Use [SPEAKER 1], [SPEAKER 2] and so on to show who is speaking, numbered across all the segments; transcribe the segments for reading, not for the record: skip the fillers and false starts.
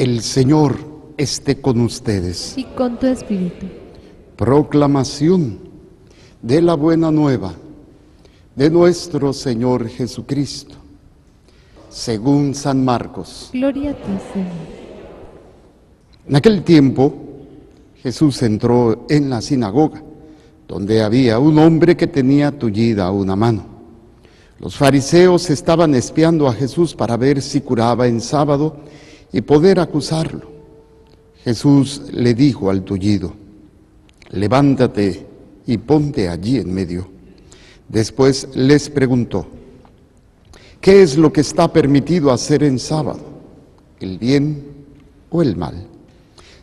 [SPEAKER 1] El Señor esté con ustedes.
[SPEAKER 2] Y con tu espíritu.
[SPEAKER 1] Proclamación de la buena nueva de nuestro Señor Jesucristo, según San Marcos.
[SPEAKER 2] Gloria a ti, Señor.
[SPEAKER 1] En aquel tiempo, Jesús entró en la sinagoga, donde había un hombre que tenía tullida una mano. Los fariseos estaban espiando a Jesús para ver si curaba en sábado y poder acusarlo. Jesús le dijo al tullido: levántate y ponte allí en medio. Después les preguntó: ¿qué es lo que está permitido hacer en sábado? ¿El bien o el mal?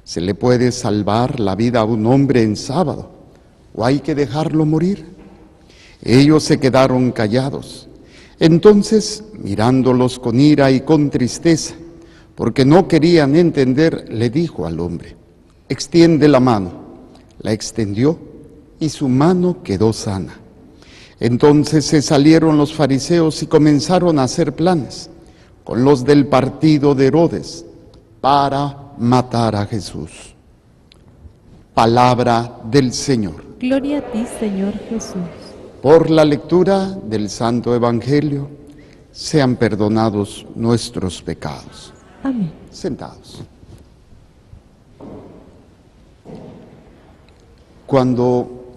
[SPEAKER 1] ¿Se le puede salvar la vida a un hombre en sábado o hay que dejarlo morir? Ellos se quedaron callados. Entonces, mirándolos con ira y con tristeza, porque no querían entender, le dijo al hombre: extiende la mano. La extendió y su mano quedó sana. Entonces se salieron los fariseos y comenzaron a hacer planes con los del partido de Herodes para matar a Jesús. Palabra del Señor.
[SPEAKER 2] Gloria a ti, Señor Jesús.
[SPEAKER 1] Por la lectura del Santo Evangelio, sean perdonados nuestros pecados.
[SPEAKER 2] Amén.
[SPEAKER 1] Sentados. Cuando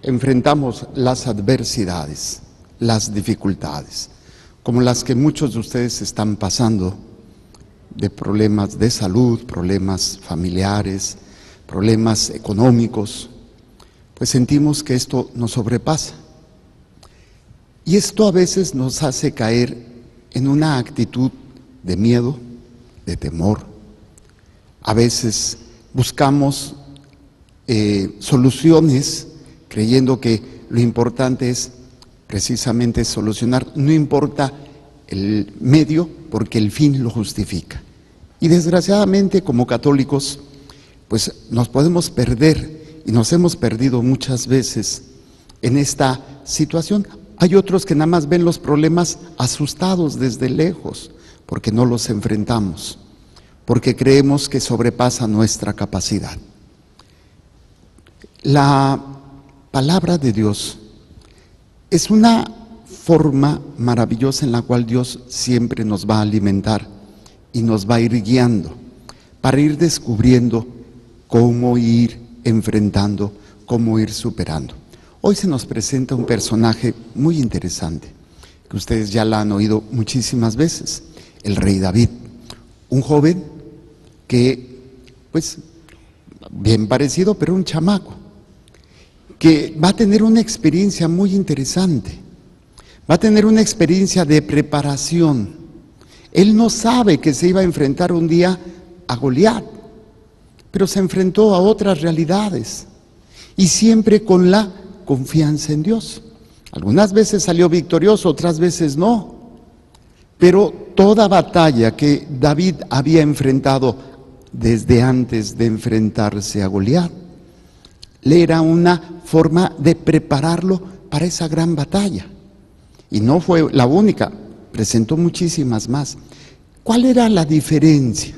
[SPEAKER 1] enfrentamos las adversidades, las dificultades, como las que muchos de ustedes están pasando, de problemas de salud, problemas familiares, problemas económicos, pues sentimos que esto nos sobrepasa. Y esto a veces nos hace caer en una actitud de miedo, de temor. A veces buscamos soluciones creyendo que lo importante es precisamente solucionar. No importa el medio, porque el fin lo justifica. Y desgraciadamente, como católicos, pues nos podemos perder, y nos hemos perdido muchas veces en esta situación. Hay otros que nada más ven los problemas asustados desde lejos, porque no los enfrentamos, porque creemos que sobrepasa nuestra capacidad. La palabra de Dios es una forma maravillosa en la cual Dios siempre nos va a alimentar y nos va a ir guiando para ir descubriendo cómo ir enfrentando, cómo ir superando. Hoy se nos presenta un personaje muy interesante, que ustedes ya la han oído muchísimas veces, el rey David, un joven que, pues, bien parecido, pero un chamaco, que va a tener una experiencia muy interesante, va a tener una experiencia de preparación. Él no sabe que se iba a enfrentar un día a Goliat, pero se enfrentó a otras realidades, y siempre con la confianza en Dios. Algunas veces salió victorioso, otras veces no, pero toda batalla que David había enfrentado desde antes de enfrentarse a Goliat, le era una forma de prepararlo para esa gran batalla. Y no fue la única, presentó muchísimas más. ¿Cuál era la diferencia?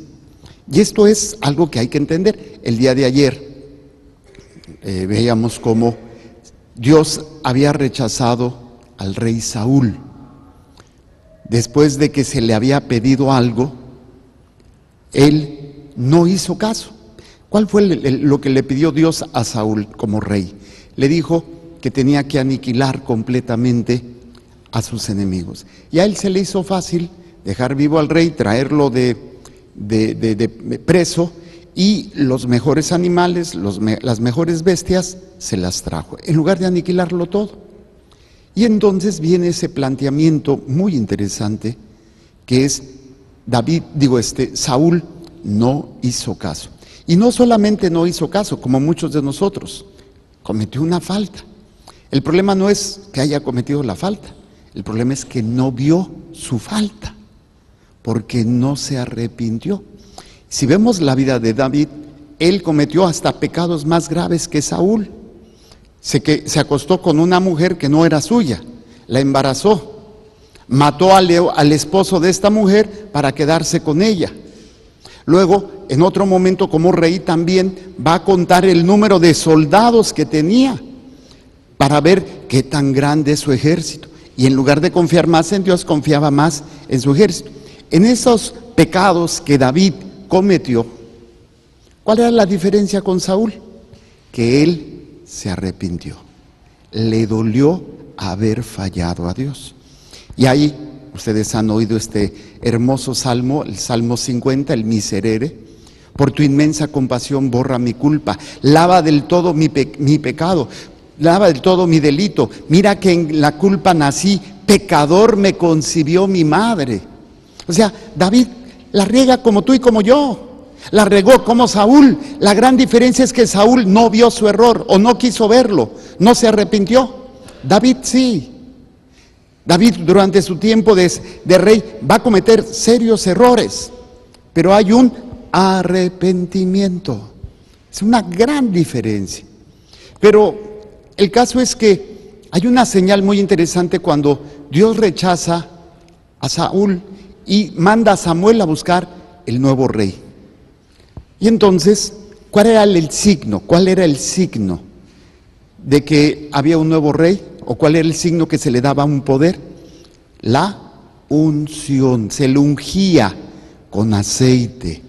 [SPEAKER 1] Y esto es algo que hay que entender. El día de ayer veíamos cómo Dios había rechazado al rey Saúl. Después de que se le había pedido algo, él no hizo caso. ¿Cuál fue lo que le pidió Dios a Saúl como rey? Le dijo que tenía que aniquilar completamente a sus enemigos. Y a él se le hizo fácil dejar vivo al rey, traerlo de preso, y los mejores animales, las mejores bestias, se las trajo, en lugar de aniquilarlo todo. Y entonces viene ese planteamiento muy interesante, que es Saúl no hizo caso. Y no solamente no hizo caso, como muchos de nosotros, cometió una falta. El problema no es que haya cometido la falta, el problema es que no vio su falta, porque no se arrepintió. Si vemos la vida de David, él cometió hasta pecados más graves que Saúl. Se acostó con una mujer que no era suya, la embarazó, mató al esposo de esta mujer para quedarse con ella. Luego, en otro momento como rey también va a contar el número de soldados que tenía para ver qué tan grande es su ejército. Y en lugar de confiar más en Dios, confiaba más en su ejército. En esos pecados que David cometió, ¿cuál era la diferencia con Saúl? Que él se arrepintió. Le dolió haber fallado a Dios. Y ahí, ustedes han oído este hermoso salmo, el Salmo 50, el Miserere. Por tu inmensa compasión borra mi culpa, lava del todo mi pecado, lava del todo mi delito. Mira que en la culpa nací, pecador me concibió mi madre. O sea, David la riega como tú y como yo. La regó como Saúl. La gran diferencia es que Saúl no vio su error o no quiso verlo, no se arrepintió. David sí. David durante su tiempo de rey va a cometer serios errores, pero hay un arrepentimiento. Es una gran diferencia. Pero el caso es que hay una señal muy interesante cuando Dios rechaza a Saúl y manda a Samuel a buscar el nuevo rey. Y entonces, ¿cuál era el signo? ¿Cuál era el signo de que había un nuevo rey? ¿O cuál era el signo que se le daba un poder? La unción. Se le ungía con aceite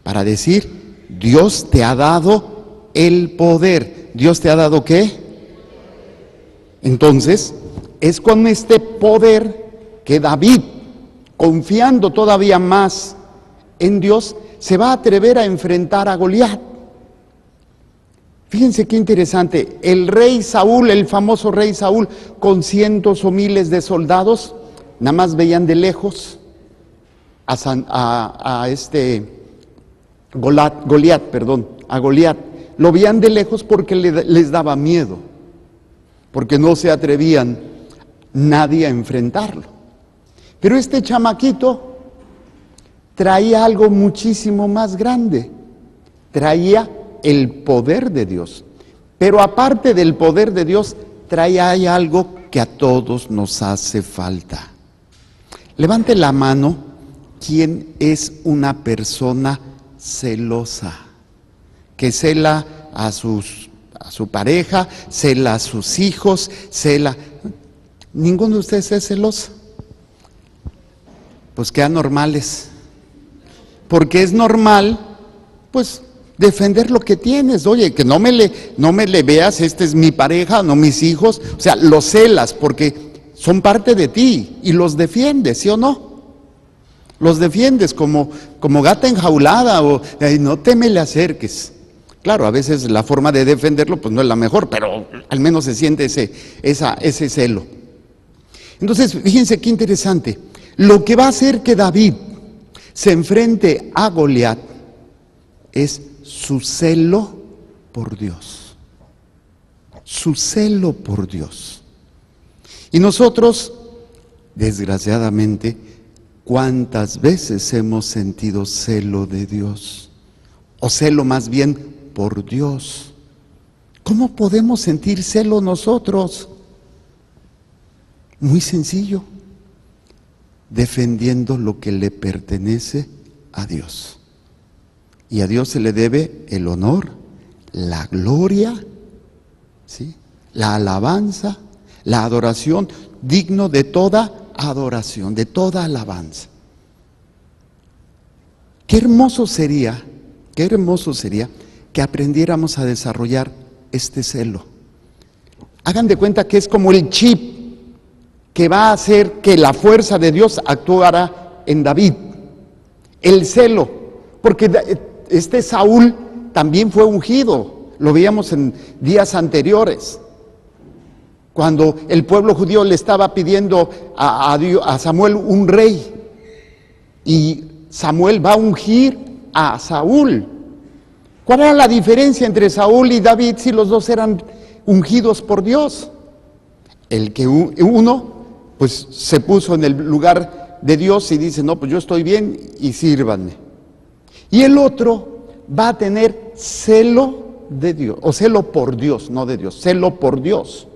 [SPEAKER 1] para decir, Dios te ha dado el poder. ¿Dios te ha dado qué? Entonces, es con este poder que David, confiando todavía más en Dios, se va a atrever a enfrentar a Goliat. Fíjense qué interesante, el rey Saúl, el famoso rey Saúl, con cientos o miles de soldados, nada más veían de lejos a Goliat. Lo veían de lejos porque les daba miedo, porque no se atrevían nadie a enfrentarlo. Pero este chamaquito traía algo muchísimo más grande, traía el poder de Dios, pero aparte del poder de Dios, traía algo que a todos nos hace falta. Levante la mano, ¿quién es una persona celosa? Que cela a su pareja, cela a sus hijos, cela... ¿Ninguno de ustedes es celoso? Pues que anormales. Porque es normal, pues, defender lo que tienes. Oye, que no me le veas, esta es mi pareja, no mis hijos. O sea, los celas porque son parte de ti y los defiendes, ¿sí o no? Los defiendes como gata enjaulada o no te me le acerques. Claro, a veces la forma de defenderlo pues no es la mejor, pero al menos se siente ese celo. Entonces, fíjense qué interesante. Lo que va a hacer que David se enfrente a Goliat es su celo por Dios. Su celo por Dios. Y nosotros, desgraciadamente, ¿cuántas veces hemos sentido celo de Dios? O celo más bien por Dios. ¿Cómo podemos sentir celo nosotros? Muy sencillo. Defendiendo lo que le pertenece a Dios. Y a Dios se le debe el honor, la gloria, ¿sí?, la alabanza, la adoración, digno de toda adoración, de toda alabanza. Qué hermoso sería que aprendiéramos a desarrollar este celo. Hagan de cuenta que es como el chip que va a hacer que la fuerza de Dios actuara en David. El celo, porque este Saúl también fue ungido, lo veíamos en días anteriores, cuando el pueblo judío le estaba pidiendo a Samuel un rey, y Samuel va a ungir a Saúl. ¿Cuál era la diferencia entre Saúl y David si los dos eran ungidos por Dios? El que uno pues se puso en el lugar de Dios y dice, no, pues yo estoy bien y sírvanme. Y el otro va a tener celo de Dios, o celo por Dios, no de Dios, celo por Dios,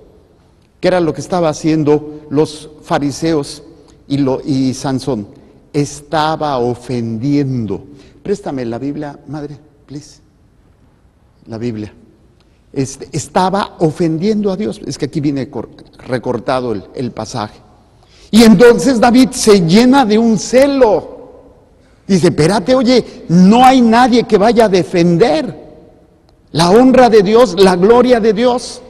[SPEAKER 1] que era lo que estaba haciendo los fariseos y Sansón. Estaba ofendiendo, Préstame la Biblia, madre, please. La Biblia. Estaba ofendiendo a Dios. Es que aquí viene recortado el pasaje. Y entonces David se llena de un celo. Dice, espérate, oye, no hay nadie que vaya a defender la honra de Dios, la gloria de Dios.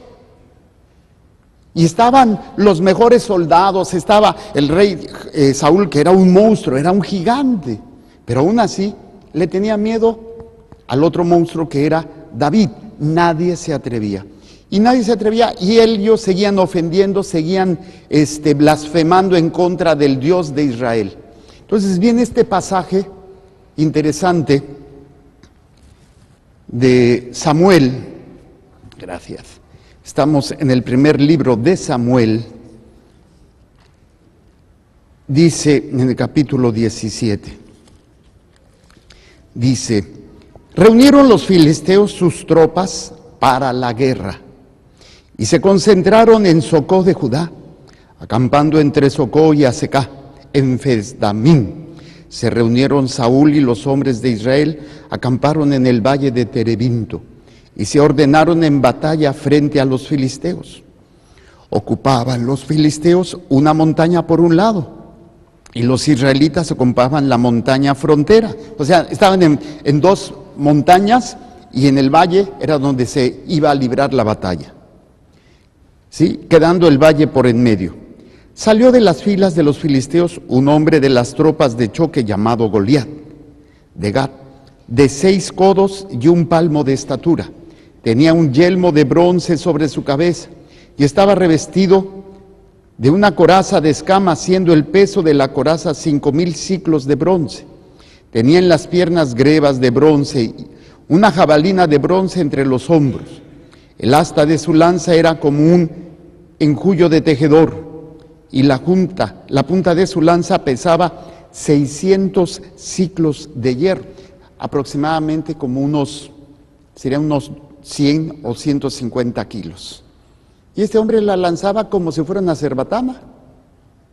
[SPEAKER 1] Y estaban los mejores soldados, estaba el rey Saúl, que era un monstruo, era un gigante. Pero aún así le tenía miedo al otro monstruo que era David. Nadie se atrevía. Y nadie se atrevía, y ellos seguían ofendiendo, seguían blasfemando en contra del Dios de Israel. Entonces viene este pasaje interesante de Samuel. Gracias. Estamos en el primer libro de Samuel. Dice en el capítulo 17. Dice, reunieron los filisteos sus tropas para la guerra y se concentraron en Socó de Judá, acampando entre Socó y Azecá, en Fesdamín. Se reunieron Saúl y los hombres de Israel, acamparon en el valle de Terebinto y se ordenaron en batalla frente a los filisteos. Ocupaban los filisteos una montaña por un lado y los israelitas ocupaban la montaña frontera. O sea, estaban en dos montañas y en el valle era donde se iba a librar la batalla. ¿Sí? Quedando el valle por en medio. Salió de las filas de los filisteos un hombre de las tropas de choque llamado Goliat, de Gat, de 6 codos y 1 palmo de estatura. Tenía un yelmo de bronce sobre su cabeza y estaba revestido de una coraza de escamas, siendo el peso de la coraza 5,000 siclos de bronce. Tenía en las piernas grebas de bronce, una jabalina de bronce entre los hombros. El asta de su lanza era como un enjullo de tejedor, y la punta de su lanza pesaba 600 siclos de hierro, aproximadamente como serían unos 100 o 150 kilos. Y este hombre la lanzaba como si fuera una cerbatana,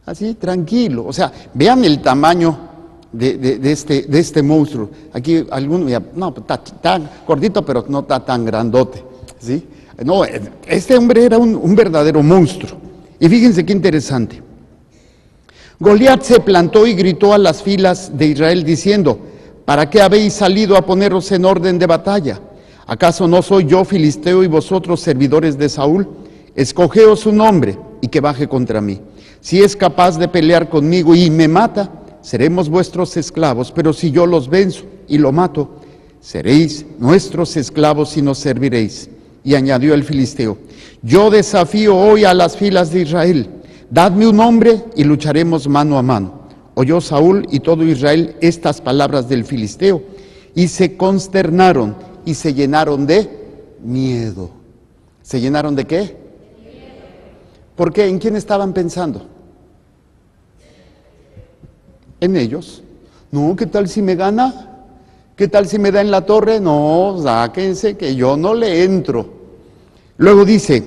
[SPEAKER 1] así, tranquilo. O sea, vean el tamaño de este monstruo. Aquí alguno, no, está gordito, pero no está tan grandote, ¿sí? No, este hombre era un verdadero monstruo. Y fíjense qué interesante. Goliat se plantó y gritó a las filas de Israel diciendo, ¿para qué habéis salido a poneros en orden de batalla? ¿Acaso no soy yo filisteo y vosotros servidores de Saúl? Escogeos un hombre y que baje contra mí. Si es capaz de pelear conmigo y me mata, seremos vuestros esclavos, pero si yo los venzo y lo mato, seréis nuestros esclavos y nos serviréis. Y añadió el filisteo, yo desafío hoy a las filas de Israel, dadme un hombre y lucharemos mano a mano. Oyó Saúl y todo Israel estas palabras del filisteo, y se consternaron y se llenaron de miedo. ¿Se llenaron de qué? ¿Por qué? ¿En quién estaban pensando? En ellos. No, ¿qué tal si me gana? ¿Qué tal si me da en la torre? No, sáquense que yo no le entro. Luego dice,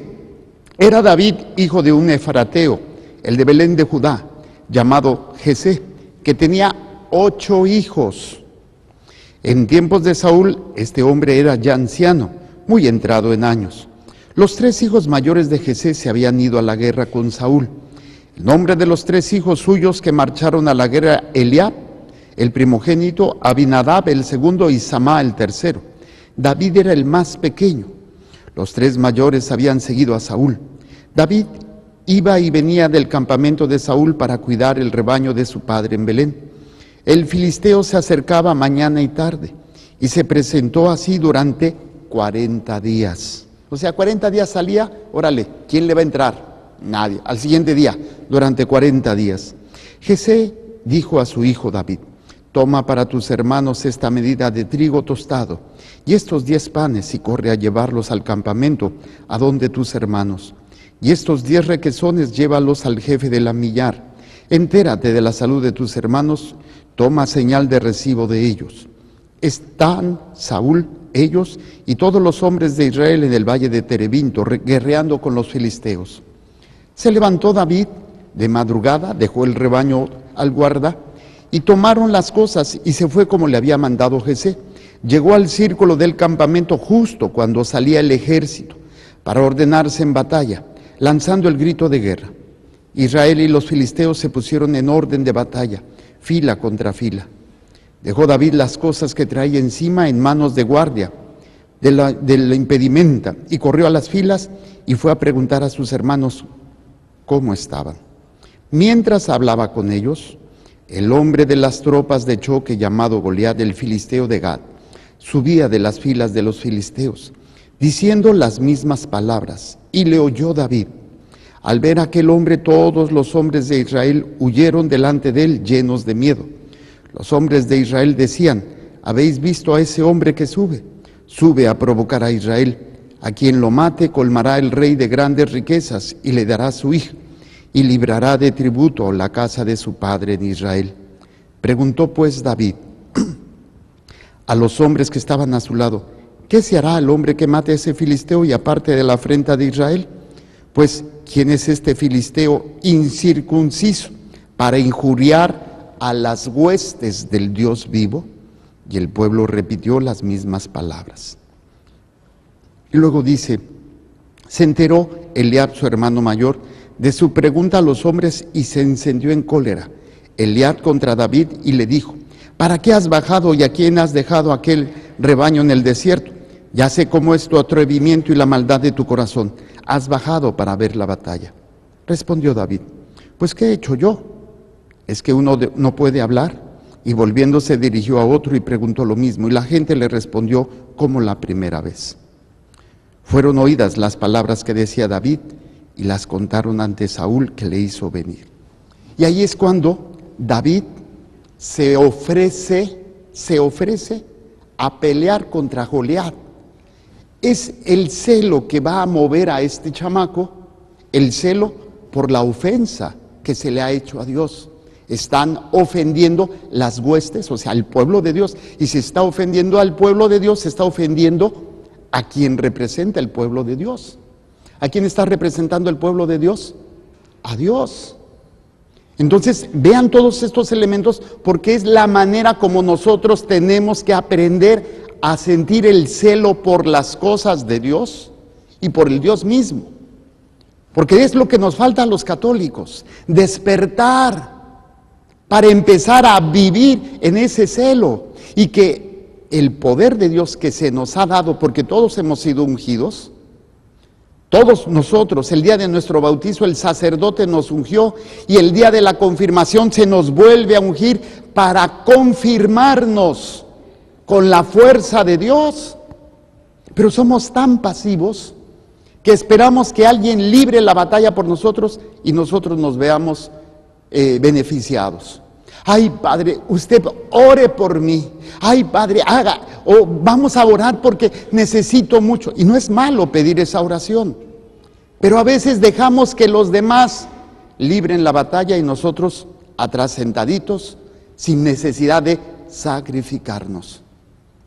[SPEAKER 1] era David hijo de un efrateo, el de Belén de Judá, llamado Jesé, que tenía 8 hijos. En tiempos de Saúl, este hombre era ya anciano, muy entrado en años. Los 3 hijos mayores de Jesé se habían ido a la guerra con Saúl. El nombre de los 3 hijos suyos que marcharon a la guerra, Eliab, el primogénito, Abinadab el segundo y Samá el tercero. David era el más pequeño. Los 3 mayores habían seguido a Saúl. David iba y venía del campamento de Saúl para cuidar el rebaño de su padre en Belén. El filisteo se acercaba mañana y tarde y se presentó así durante 40 días. O sea, 40 días salía, órale, ¿quién le va a entrar? Nadie. Al siguiente día, durante 40 días. Jesé dijo a su hijo David, toma para tus hermanos esta medida de trigo tostado y estos 10 panes y corre a llevarlos al campamento, a donde tus hermanos. Y estos 10 requesones llévalos al jefe de la millar. Entérate de la salud de tus hermanos, toma señal de recibo de ellos. Están Saúl, ellos y todos los hombres de Israel en el valle de Terebinto, guerreando con los filisteos. Se levantó David de madrugada, dejó el rebaño al guarda Y tomaron las cosas y se fue como le había mandado Jesé. Llegó al círculo del campamento justo cuando salía el ejército para ordenarse en batalla, lanzando el grito de guerra. Israel y los filisteos se pusieron en orden de batalla, fila contra fila. Dejó David las cosas que traía encima en manos de guardia de la impedimenta y corrió a las filas y fue a preguntar a sus hermanos cómo estaban. Mientras hablaba con ellos, el hombre de las tropas de choque llamado Goliat, el filisteo de Gat, subía de las filas de los filisteos, diciendo las mismas palabras, y le oyó David. Al ver a aquel hombre, todos los hombres de Israel huyeron delante de él llenos de miedo. Los hombres de Israel decían: ¿habéis visto a ese hombre que sube? Sube a provocar a Israel. A quien lo mate colmará el rey de grandes riquezas y le dará su hija, y librará de tributo la casa de su padre en Israel. Preguntó pues David a los hombres que estaban a su lado: ¿qué se hará al hombre que mate a ese filisteo y aparte de la afrenta de Israel? Pues, ¿quién es este filisteo incircunciso para injuriar a las huestes del Dios vivo? Y el pueblo repitió las mismas palabras. Y luego dice: se enteró Eliab, su hermano mayor, de su pregunta a los hombres y se encendió en cólera Eliab contra David y le dijo: ¿para qué has bajado y a quién has dejado aquel rebaño en el desierto? Ya sé cómo es tu atrevimiento y la maldad de tu corazón. Has bajado para ver la batalla. Respondió David: pues ¿qué he hecho yo? ¿Es que uno no puede hablar? Y volviéndose dirigió a otro y preguntó lo mismo, y la gente le respondió como la primera vez. Fueron oídas las palabras que decía David y las contaron ante Saúl, que le hizo venir. Y ahí es cuando David se ofrece a pelear contra Goliat. Es el celo que va a mover a este chamaco, el celo por la ofensa que se le ha hecho a Dios. Están ofendiendo las huestes, o sea, al pueblo de Dios. Y si está ofendiendo al pueblo de Dios, se está ofendiendo a quien representa el pueblo de Dios. ¿A quién está representando el pueblo de Dios? A Dios. Entonces, vean todos estos elementos, porque es la manera como nosotros tenemos que aprender a sentir el celo por las cosas de Dios y por el Dios mismo. Porque es lo que nos falta a los católicos, despertar para empezar a vivir en ese celo, y que el poder de Dios que se nos ha dado, porque todos hemos sido ungidos, todos nosotros, el día de nuestro bautizo el sacerdote nos ungió, y el día de la confirmación se nos vuelve a ungir para confirmarnos con la fuerza de Dios. Pero somos tan pasivos que esperamos que alguien libre la batalla por nosotros y nosotros nos veamos beneficiados. Ay, Padre, usted ore por mí. Ay, Padre, haga, o vamos a orar porque necesito mucho. Y no es malo pedir esa oración, pero a veces dejamos que los demás libren la batalla y nosotros atrás sentaditos, sin necesidad de sacrificarnos,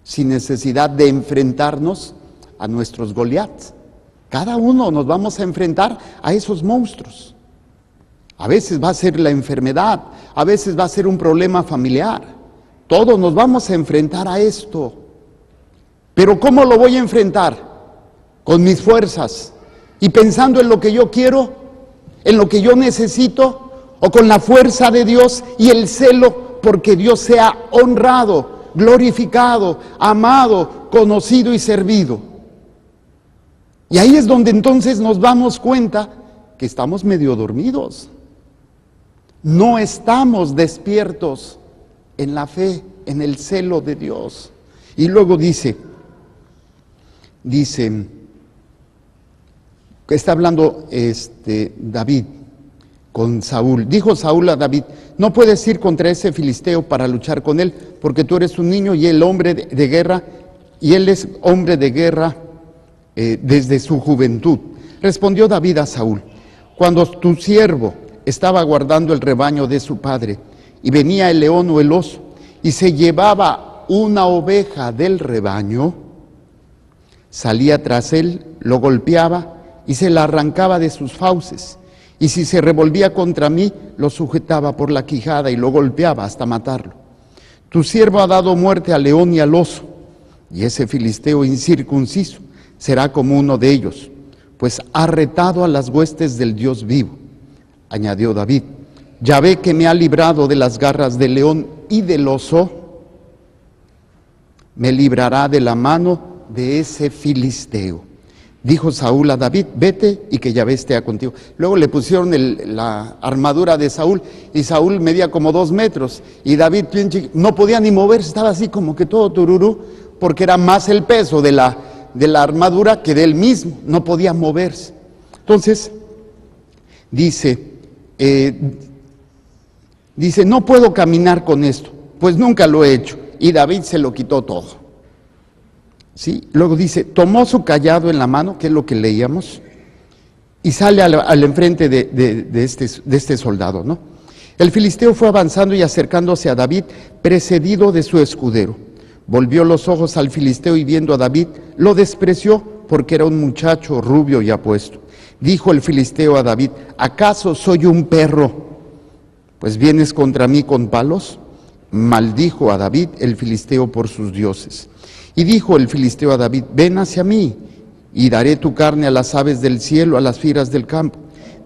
[SPEAKER 1] sin necesidad de enfrentarnos a nuestros Goliats. Cada uno nos vamos a enfrentar a esos monstruos. A veces va a ser la enfermedad, a veces va a ser un problema familiar. Todos nos vamos a enfrentar a esto. Pero ¿cómo lo voy a enfrentar? Con mis fuerzas y pensando en lo que yo quiero, en lo que yo necesito, o con la fuerza de Dios y el celo porque Dios sea honrado, glorificado, amado, conocido y servido. Y ahí es donde entonces nos damos cuenta que estamos medio dormidos. No estamos despiertos en la fe, en el celo de Dios. Y luego dice, que está hablando David con Saúl. Dijo Saúl a David: no puedes ir contra ese filisteo para luchar con él, porque tú eres un niño y él hombre de guerra, y él es hombre de guerra desde su juventud. Respondió David a Saúl: cuando tu siervo estaba guardando el rebaño de su padre, y venía el león o el oso, y se llevaba una oveja del rebaño, salía tras él, lo golpeaba, y se la arrancaba de sus fauces, y si se revolvía contra mí, lo sujetaba por la quijada y lo golpeaba hasta matarlo. Tu siervo ha dado muerte al león y al oso, y ese filisteo incircunciso será como uno de ellos, pues ha retado a las huestes del Dios vivo. Añadió David: Yahvé, que me ha librado de las garras del león y del oso, me librará de la mano de ese filisteo. Dijo Saúl a David: vete y que Yahvé esté contigo. Luego le pusieron la armadura de Saúl, y Saúl medía como 2 metros, y David no podía ni moverse, estaba así como que todo tururú, porque era más el peso de la armadura que de él mismo, no podía moverse. Entonces, dice, no puedo caminar con esto, pues nunca lo he hecho, y David se lo quitó todo. ¿Sí? Luego dice, tomó su cayado en la mano, que es lo que leíamos, y sale al enfrente de este soldado, ¿no? El filisteo fue avanzando y acercándose a David, precedido de su escudero. Volvió los ojos al filisteo y viendo a David, lo despreció porque era un muchacho rubio y apuesto. Dijo el filisteo a David: ¿acaso soy un perro, pues vienes contra mí con palos? Maldijo a David el filisteo por sus dioses. Y dijo el filisteo a David: ven hacia mí, y daré tu carne a las aves del cielo, a las fieras del campo.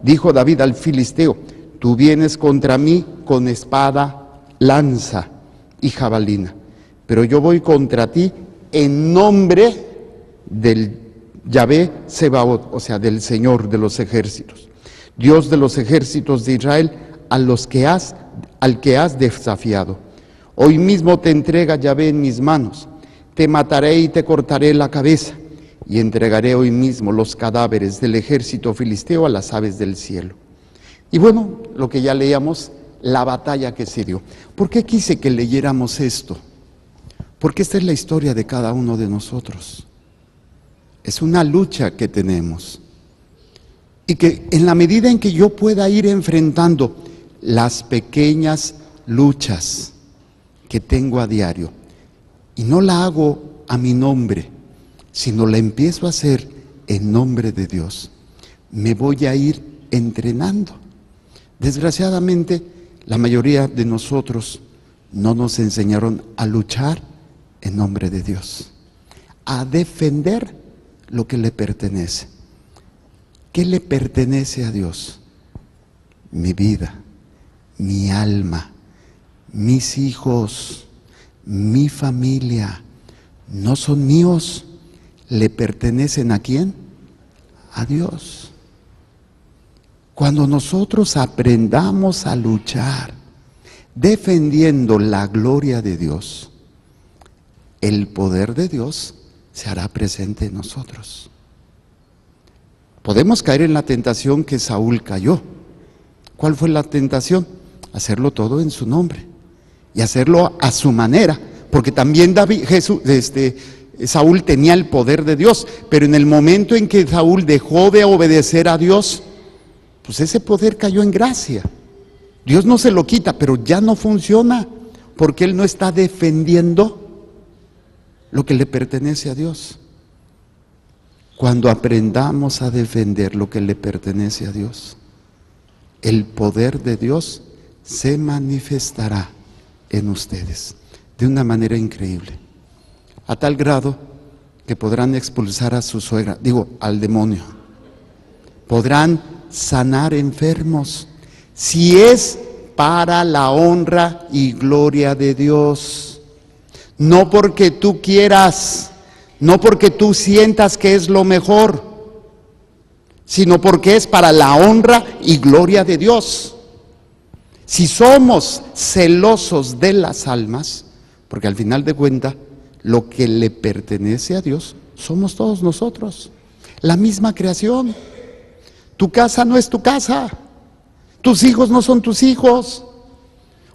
[SPEAKER 1] Dijo David al filisteo: tú vienes contra mí con espada, lanza y jabalina, pero yo voy contra ti en nombre del Yahvé Sebaot, o sea, del Señor de los ejércitos, Dios de los ejércitos de Israel, al que has desafiado. Hoy mismo te entrega Yahvé en mis manos, te mataré y te cortaré la cabeza, y entregaré hoy mismo los cadáveres del ejército filisteo a las aves del cielo. Y bueno, lo que ya leíamos, la batalla que se dio. ¿Por qué quise que leyéramos esto? Porque esta es la historia de cada uno de nosotros. Es una lucha que tenemos. Y que en la medida en que yo pueda ir enfrentando las pequeñas luchas que tengo a diario, y no la hago a mi nombre, sino la empiezo a hacer en nombre de Dios, me voy a ir entrenando. Desgraciadamente, la mayoría de nosotros no nos enseñaron a luchar en nombre de Dios, a defender lo que le pertenece. ¿Qué le pertenece a Dios? Mi vida, mi alma, mis hijos, mi familia. No son míos, le pertenecen ¿a quién? A Dios. Cuando nosotros aprendamos a luchar defendiendo la gloria de Dios, el poder de Dios se hará presente en nosotros. Podemos caer en la tentación que Saúl cayó. ¿Cuál fue la tentación? Hacerlo todo en su nombre y hacerlo a su manera, porque también Saúl tenía el poder de Dios, pero en el momento en que Saúl dejó de obedecer a Dios, pues ese poder cayó en gracia. Dios no se lo quita, pero ya no funciona, porque él no está defendiendo lo que le pertenece a Dios. Cuando aprendamos a defender lo que le pertenece a Dios, el poder de Dios se manifestará en ustedes de una manera increíble, a tal grado que podrán expulsar a su suegra, al demonio, podrán sanar enfermos, si es para la honra y gloria de Dios, no porque tú quieras, no porque tú sientas que es lo mejor, sino porque es para la honra y gloria de Dios. Si somos celosos de las almas, porque al final de cuentas, lo que le pertenece a Dios somos todos nosotros, la misma creación. Tu casa no es tu casa, tus hijos no son tus hijos.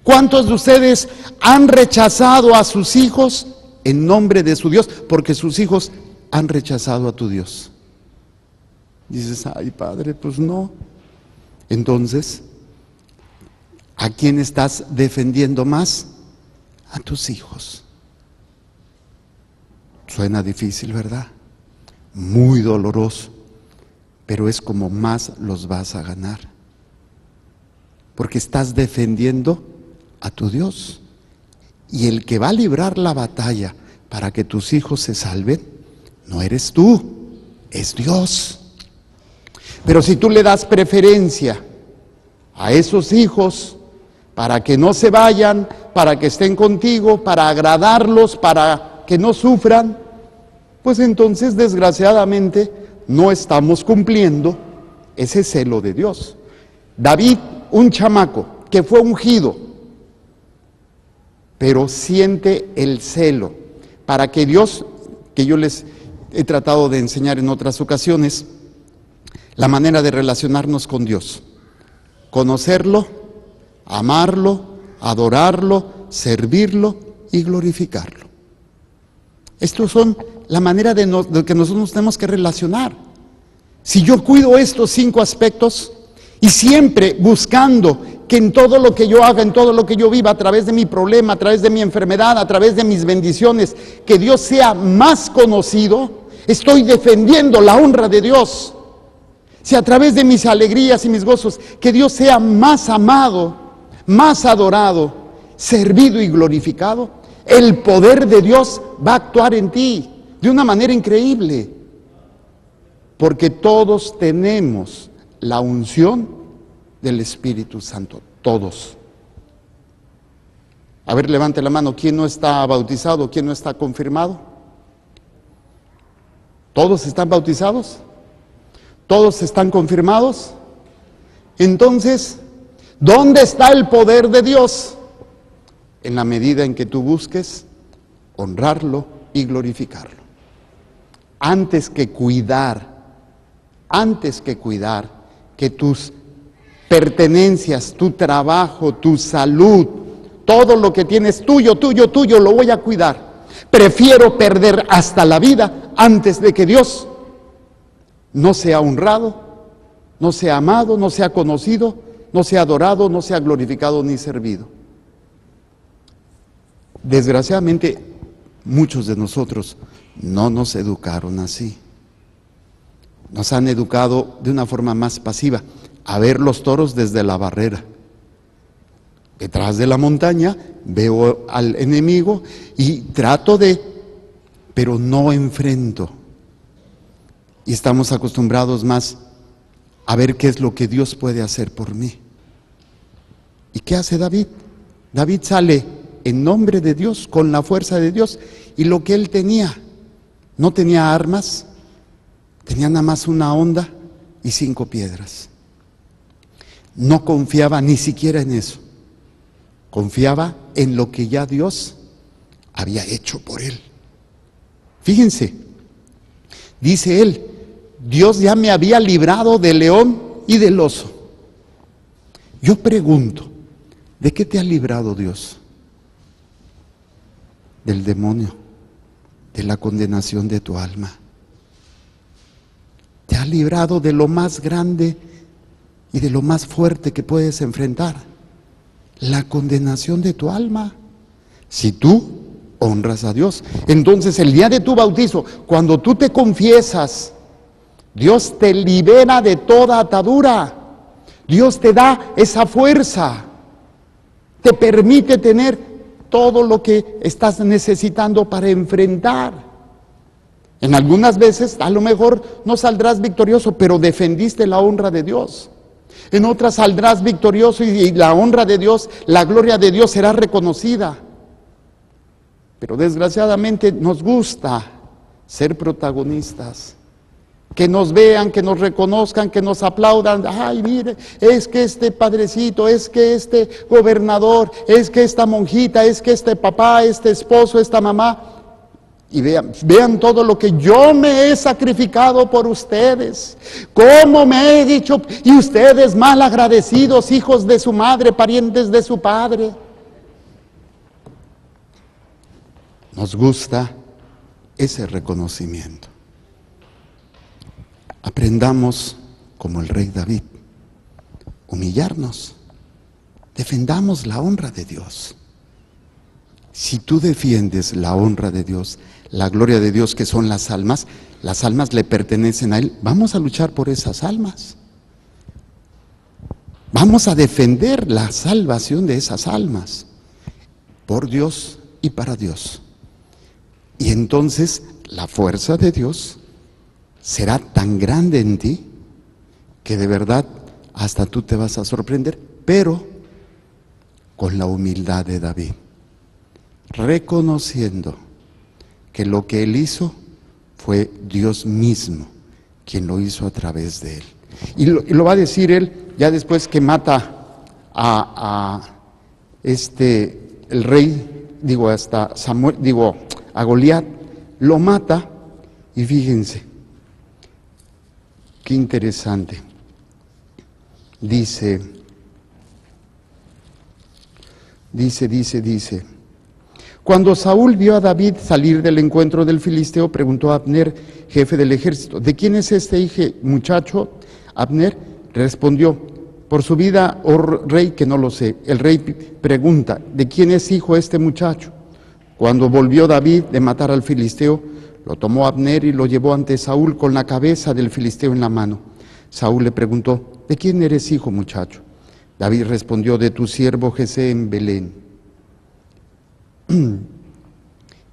[SPEAKER 1] ¿Cuántos de ustedes han rechazado a sus hijos en nombre de su Dios? Porque sus hijos han rechazado a tu Dios. Dices, ay padre, pues no. Entonces, ¿a quién estás defendiendo más? A tus hijos. Suena difícil, ¿verdad? Muy doloroso, pero es como más los vas a ganar. porque estás defendiendo a tu Dios. Y el que va a librar la batalla para que tus hijos se salven, no eres tú, es Dios. Pero si tú le das preferencia a esos hijos para que no se vayan, para que estén contigo, para agradarlos, para que no sufran, pues entonces desgraciadamente no estamos cumpliendo ese celo de Dios. David, un chamaco que fue ungido, pero siente el celo para que Dios, que yo les he tratado de enseñar en otras ocasiones, la manera de relacionarnos con Dios, conocerlo, amarlo, adorarlo, servirlo y glorificarlo. Estos son la manera de que nosotros nos tenemos que relacionar. Si yo cuido estos 5 aspectos y siempre buscando que en todo lo que yo haga, en todo lo que yo viva, a través de mi problema, a través de mi enfermedad, a través de mis bendiciones, que Dios sea más conocido, estoy defendiendo la honra de Dios. Si a través de mis alegrías y mis gozos, que Dios sea más amado, más adorado, servido y glorificado, el poder de Dios va a actuar en ti de una manera increíble. Porque todos tenemos la unción del Espíritu Santo, todos. A ver, levante la mano, ¿quién no está bautizado? ¿Quién no está confirmado? ¿Todos están bautizados? ¿Todos están confirmados? Entonces, ¿dónde está el poder de Dios? En la medida en que tú busques honrarlo y glorificarlo. Antes que cuidar que tus pertenencias, tu trabajo, tu salud, todo lo que tienes tuyo, lo voy a cuidar. Prefiero perder hasta la vida antes de que Dios no sea honrado, no sea amado, no sea conocido, no sea adorado, no sea glorificado ni servido. Desgraciadamente, muchos de nosotros no nos educaron así. Nos han educado de una forma más pasiva, a ver los toros desde la barrera. Detrás de la montaña veo al enemigo y pero no enfrento. Y estamos acostumbrados más a ver qué es lo que Dios puede hacer por mí. ¿Y qué hace David? David sale en nombre de Dios, con la fuerza de Dios, y lo que él tenía, no tenía armas, tenía nada más una honda y 5 piedras. No confiaba ni siquiera en eso, confiaba en lo que ya Dios había hecho por él. Fíjense, dice él, Dios ya me había librado del león y del oso. Yo pregunto, ¿de qué te ha librado Dios? Del demonio, de la condenación de tu alma. Te ha librado de lo más grande y de lo más fuerte que puedes enfrentar, la condenación de tu alma. Si tú honras a Dios, entonces el día de tu bautizo, cuando tú te confiesas, Dios te libera de toda atadura. Dios te da esa fuerza, te permite tener todo lo que estás necesitando para enfrentar. En algunas veces a lo mejor no saldrás victorioso, pero defendiste la honra de Dios. En otras saldrás victorioso y la honra de Dios, la gloria de Dios será reconocida. Pero desgraciadamente nos gusta ser protagonistas. Que nos vean, que nos reconozcan, que nos aplaudan. Ay, mire, es que este padrecito, es que este gobernador, es que esta monjita, es que este papá, este esposo, esta mamá. Y vean todo lo que yo me he sacrificado por ustedes. Cómo me he dicho, y ustedes mal agradecidos, hijos de su madre, parientes de su padre. Nos gusta ese reconocimiento. Aprendamos, como el rey David, humillarnos, defendamos la honra de Dios. Si tú defiendes la honra de Dios, la gloria de Dios, que son las almas le pertenecen a Él. Vamos a luchar por esas almas. Vamos a defender la salvación de esas almas, por Dios y para Dios. Y entonces la fuerza de Dios será tan grande en ti que de verdad hasta tú te vas a sorprender, pero con la humildad de David, reconociendo que lo que él hizo fue Dios mismo quien lo hizo a través de él. Y lo va a decir él ya después que mata el rey, hasta Samuel, a Goliat, lo mata. Y fíjense, qué interesante. Dice, cuando Saúl vio a David salir del encuentro del filisteo, preguntó a Abner, jefe del ejército, ¿de quién es este muchacho? Abner respondió, por su vida, oh rey, que no lo sé. El rey pregunta, ¿de quién es hijo este muchacho? Cuando volvió David de matar al filisteo, lo tomó Abner y lo llevó ante Saúl con la cabeza del filisteo en la mano. Saúl le preguntó, ¿de quién eres hijo, muchacho? David respondió, de tu siervo Jesé en Belén.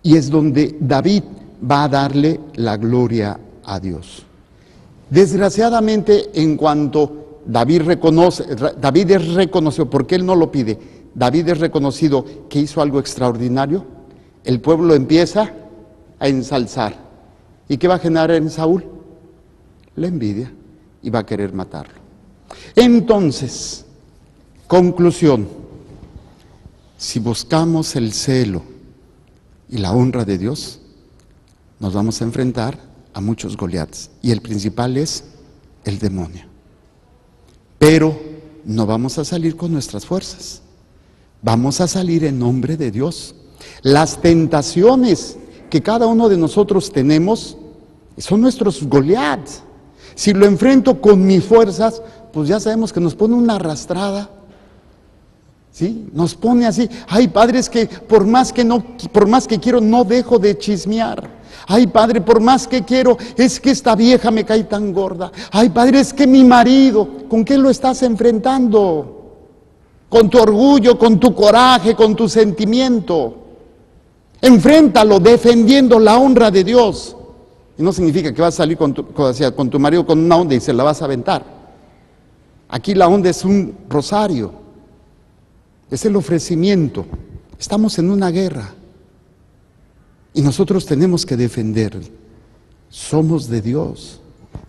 [SPEAKER 1] Y es donde David va a darle la gloria a Dios. Desgraciadamente, en cuanto David es reconocido, porque él no lo pide, David es reconocido que hizo algo extraordinario, el pueblo empieza a ensalzar. ¿Y qué va a generar en Saúl? La envidia, y va a querer matarlo. Entonces, conclusión, si buscamos el celo y la honra de Dios, nos vamos a enfrentar a muchos Goliaths, y el principal es el demonio. Pero no vamos a salir con nuestras fuerzas, vamos a salir en nombre de Dios. Las tentaciones que cada uno de nosotros tenemos son nuestros Goliaths. Si lo enfrento con mis fuerzas, pues ya sabemos que nos pone una arrastrada, ¿sí? Nos pone así. Ay, padre, es que por más que quiero, no dejo de chismear. Ay, padre, por más que quiero, es que esta vieja me cae tan gorda. Ay, padre, es que mi marido, ¿con qué lo estás enfrentando? Con tu orgullo, con tu coraje, con tu sentimiento. Enfréntalo defendiendo la honra de Dios. Y no significa que vas a salir con tu marido con una onda y se la vas a aventar. Aquí la onda es un rosario, es el ofrecimiento. Estamos en una guerra y nosotros tenemos que defender. Somos de Dios,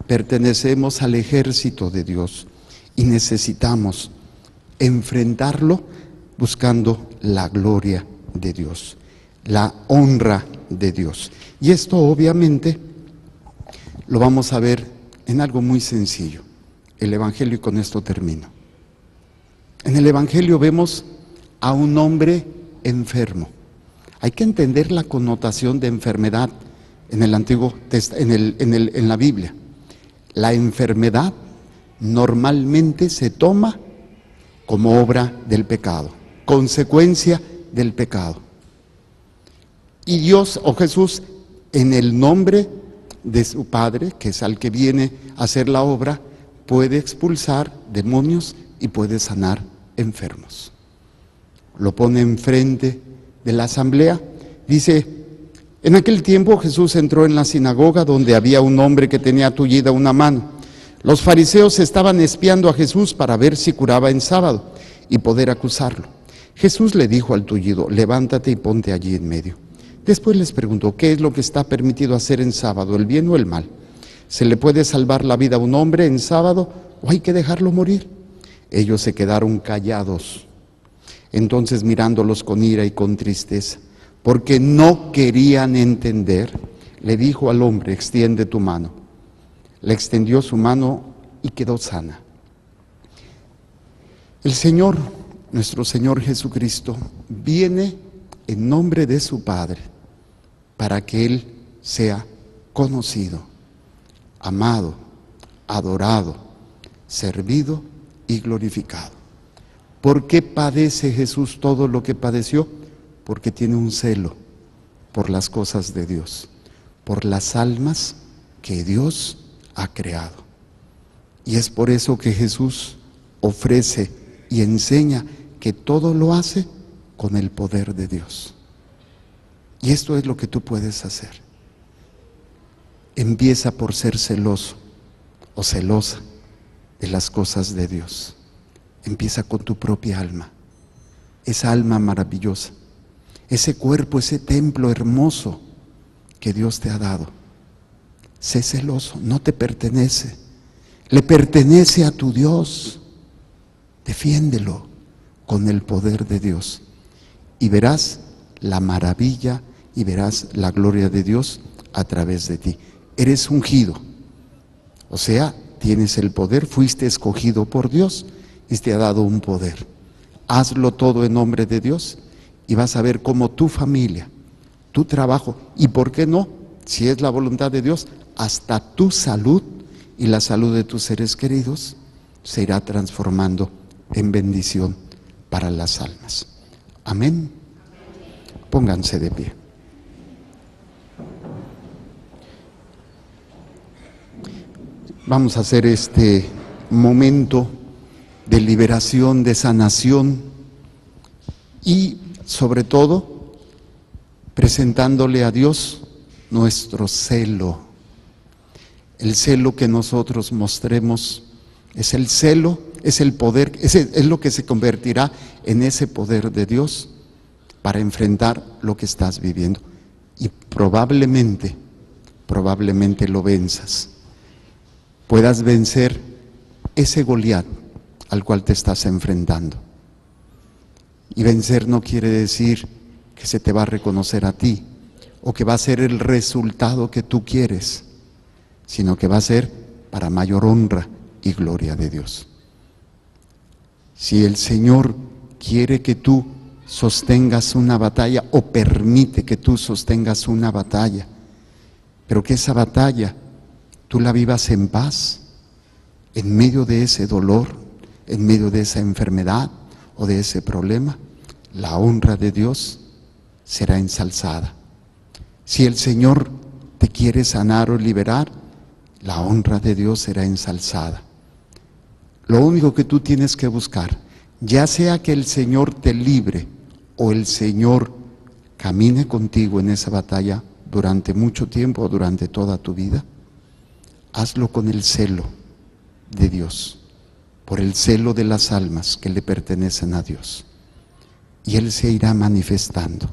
[SPEAKER 1] pertenecemos al ejército de Dios y necesitamos enfrentarlo buscando la gloria de Dios, la honra de Dios. Y esto obviamente lo vamos a ver en algo muy sencillo, el Evangelio, y con esto termino. En el Evangelio vemos a un hombre enfermo. Hay que entender la connotación de enfermedad en el Antiguo en la Biblia. La enfermedad normalmente se toma como obra del pecado, consecuencia del pecado. Y Dios o Jesús, en el nombre de su Padre, que es al que viene a hacer la obra, puede expulsar demonios y puede sanar enfermos. Lo pone enfrente de la asamblea. Dice, en aquel tiempo Jesús entró en la sinagoga donde había un hombre que tenía tullida una mano. Los fariseos estaban espiando a Jesús para ver si curaba en sábado y poder acusarlo. Jesús le dijo al tullido, levántate y ponte allí en medio. Después les preguntó, ¿qué es lo que está permitido hacer en sábado, el bien o el mal? ¿Se le puede salvar la vida a un hombre en sábado o hay que dejarlo morir? Ellos se quedaron callados. Entonces, mirándolos con ira y con tristeza, porque no querían entender, le dijo al hombre, extiende tu mano. Le extendió su mano y quedó sana. El Señor, nuestro Señor Jesucristo, viene en nombre de su Padre para que Él sea conocido, amado, adorado, servido y glorificado. ¿Por qué padece Jesús todo lo que padeció? Porque tiene un celo por las cosas de Dios, por las almas que Dios ha creado. Y es por eso que Jesús ofrece y enseña que todo lo hace con el poder de Dios. Y esto es lo que tú puedes hacer. Empieza por ser celoso o celosa de las cosas de Dios. Empieza con tu propia alma, esa alma maravillosa, ese cuerpo, ese templo hermoso que Dios te ha dado. Sé celoso, no te pertenece, le pertenece a tu Dios. Defiéndelo con el poder de Dios y verás la maravilla y verás la gloria de Dios a través de ti. Eres ungido, o sea, tienes el poder, fuiste escogido por Dios y te ha dado un poder. Hazlo todo en nombre de Dios y vas a ver cómo tu familia, tu trabajo y, ¿por qué no?, si es la voluntad de Dios, hasta tu salud y la salud de tus seres queridos se irá transformando en bendición para las almas. Amén. Pónganse de pie. Vamos a hacer este momento de liberación, de sanación y sobre todo presentándole a Dios nuestro celo. El celo que nosotros mostremos es el celo, es el poder, es lo que se convertirá en ese poder de Dios para enfrentar lo que estás viviendo. Y probablemente lo venzas. Puedas vencer ese Goliat al cual te estás enfrentando. Y vencer no quiere decir que se te va a reconocer a ti o que va a ser el resultado que tú quieres, sino que va a ser para mayor honra y gloria de Dios. Si el Señor quiere que tú sostengas una batalla o permite que tú sostengas una batalla, pero que esa batalla tú la vivas en paz, en medio de ese dolor, en medio de esa enfermedad o de ese problema, la honra de Dios será ensalzada. Si el Señor te quiere sanar o liberar, la honra de Dios será ensalzada. Lo único que tú tienes que buscar, ya sea que el Señor te libre o el Señor camine contigo en esa batalla durante mucho tiempo o durante toda tu vida, hazlo con el celo de Dios, por el celo de las almas que le pertenecen a Dios. Y Él se irá manifestando,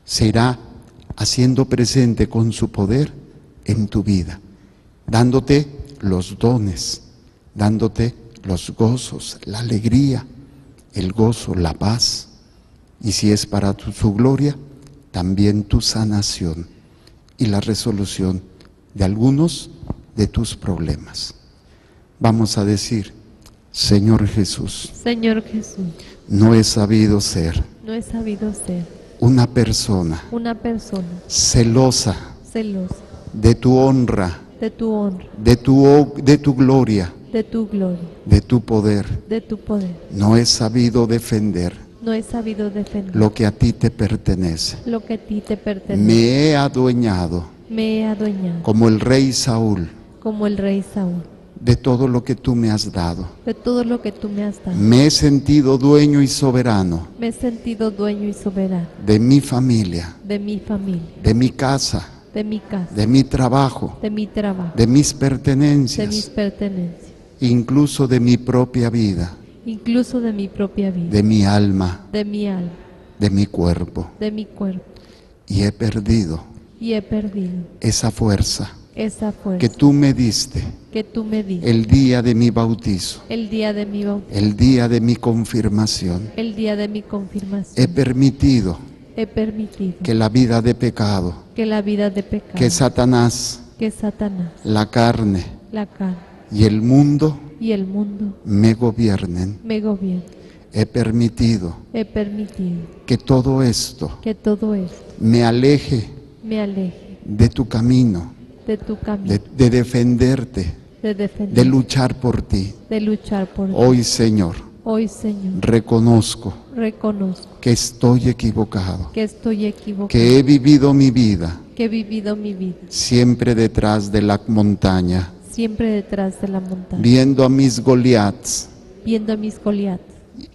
[SPEAKER 1] se irá haciendo presente con su poder en tu vida, dándote los dones, dándote los gozos, la alegría, el gozo, la paz, y si es para su gloria, también tu sanación y la resolución de algunos de tus problemas. Vamos a decir: Señor Jesús,
[SPEAKER 2] Señor Jesús,
[SPEAKER 1] no he sabido ser
[SPEAKER 2] no he sabido ser
[SPEAKER 1] una persona celosa
[SPEAKER 2] celosa
[SPEAKER 1] de tu honra,
[SPEAKER 2] de tu honra,
[SPEAKER 1] de tu gloria,
[SPEAKER 2] de tu gloria,
[SPEAKER 1] de tu poder.
[SPEAKER 2] de tu poder.
[SPEAKER 1] No he sabido defender
[SPEAKER 2] No he sabido defender
[SPEAKER 1] lo que a ti te pertenece.
[SPEAKER 2] lo que a ti te pertenece.
[SPEAKER 1] Me he adueñado,
[SPEAKER 2] Me he adueñado,
[SPEAKER 1] como el rey Saúl,
[SPEAKER 2] como el rey Saúl,
[SPEAKER 1] de todo lo que tú me has dado.
[SPEAKER 2] de todo lo que tú me has dado.
[SPEAKER 1] Me he sentido dueño y soberano
[SPEAKER 2] Me he sentido dueño y soberano
[SPEAKER 1] de mi familia,
[SPEAKER 2] de mi familia,
[SPEAKER 1] de mi casa,
[SPEAKER 2] de mi casa,
[SPEAKER 1] de mi trabajo,
[SPEAKER 2] de mi trabajo,
[SPEAKER 1] de mis
[SPEAKER 2] de mis
[SPEAKER 1] pertenencias,
[SPEAKER 2] pertenencias,
[SPEAKER 1] incluso de mi propia vida,
[SPEAKER 2] incluso de mi propia vida,
[SPEAKER 1] de mi alma,
[SPEAKER 2] de mi alma,
[SPEAKER 1] de mi cuerpo.
[SPEAKER 2] de mi cuerpo.
[SPEAKER 1] Y he perdido
[SPEAKER 2] Y he perdido
[SPEAKER 1] esa fuerza
[SPEAKER 2] esa fuerza
[SPEAKER 1] que tú me diste
[SPEAKER 2] que tú me diste
[SPEAKER 1] el día de mi bautizo,
[SPEAKER 2] el día de mi bautismo,
[SPEAKER 1] el día de mi confirmación.
[SPEAKER 2] el día de mi confirmación.
[SPEAKER 1] He permitido
[SPEAKER 2] He permitido
[SPEAKER 1] que la vida de pecado,
[SPEAKER 2] que la vida de pecado,
[SPEAKER 1] que Satanás,
[SPEAKER 2] que Satanás,
[SPEAKER 1] la carne
[SPEAKER 2] la carne
[SPEAKER 1] y el mundo
[SPEAKER 2] y el mundo
[SPEAKER 1] me gobiernen.
[SPEAKER 2] me gobierna.
[SPEAKER 1] He permitido
[SPEAKER 2] He permitido
[SPEAKER 1] que todo esto
[SPEAKER 2] que todo esto
[SPEAKER 1] me aleje
[SPEAKER 2] me aleje
[SPEAKER 1] de tu camino,
[SPEAKER 2] de tu camino,
[SPEAKER 1] de defenderte,
[SPEAKER 2] de defender,
[SPEAKER 1] de luchar por ti.
[SPEAKER 2] de luchar por ti.
[SPEAKER 1] Hoy, Señor,
[SPEAKER 2] Hoy, Señor,
[SPEAKER 1] reconozco
[SPEAKER 2] reconozco
[SPEAKER 1] que estoy equivocado,
[SPEAKER 2] que estoy equivocado,
[SPEAKER 1] que he vivido mi vida
[SPEAKER 2] que he vivido mi vida
[SPEAKER 1] siempre detrás de la montaña,
[SPEAKER 2] siempre detrás de la montaña,
[SPEAKER 1] viendo a mis Goliats,
[SPEAKER 2] viendo a mis Goliat,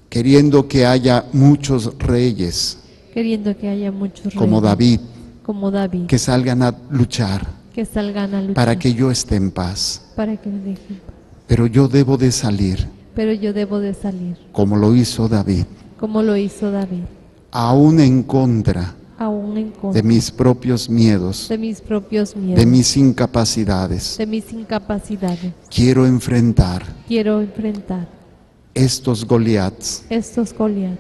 [SPEAKER 1] queriendo que haya muchos reyes
[SPEAKER 2] queriendo que haya muchos
[SPEAKER 1] como
[SPEAKER 2] reyes,
[SPEAKER 1] David,
[SPEAKER 2] como David,
[SPEAKER 1] que salgan a luchar
[SPEAKER 2] que salgan a luchar
[SPEAKER 1] para que yo esté en paz.
[SPEAKER 2] para que me dejen paz.
[SPEAKER 1] Pero yo debo de salir,
[SPEAKER 2] Pero yo debo de salir,
[SPEAKER 1] como lo hizo David,
[SPEAKER 2] como lo hizo David,
[SPEAKER 1] aún en contra
[SPEAKER 2] aún en contra
[SPEAKER 1] de mis propios miedos,
[SPEAKER 2] de mis propios miedos,
[SPEAKER 1] de mis incapacidades.
[SPEAKER 2] de mis incapacidades.
[SPEAKER 1] Quiero enfrentar
[SPEAKER 2] Quiero enfrentar
[SPEAKER 1] estos Goliaths
[SPEAKER 2] estos Goliat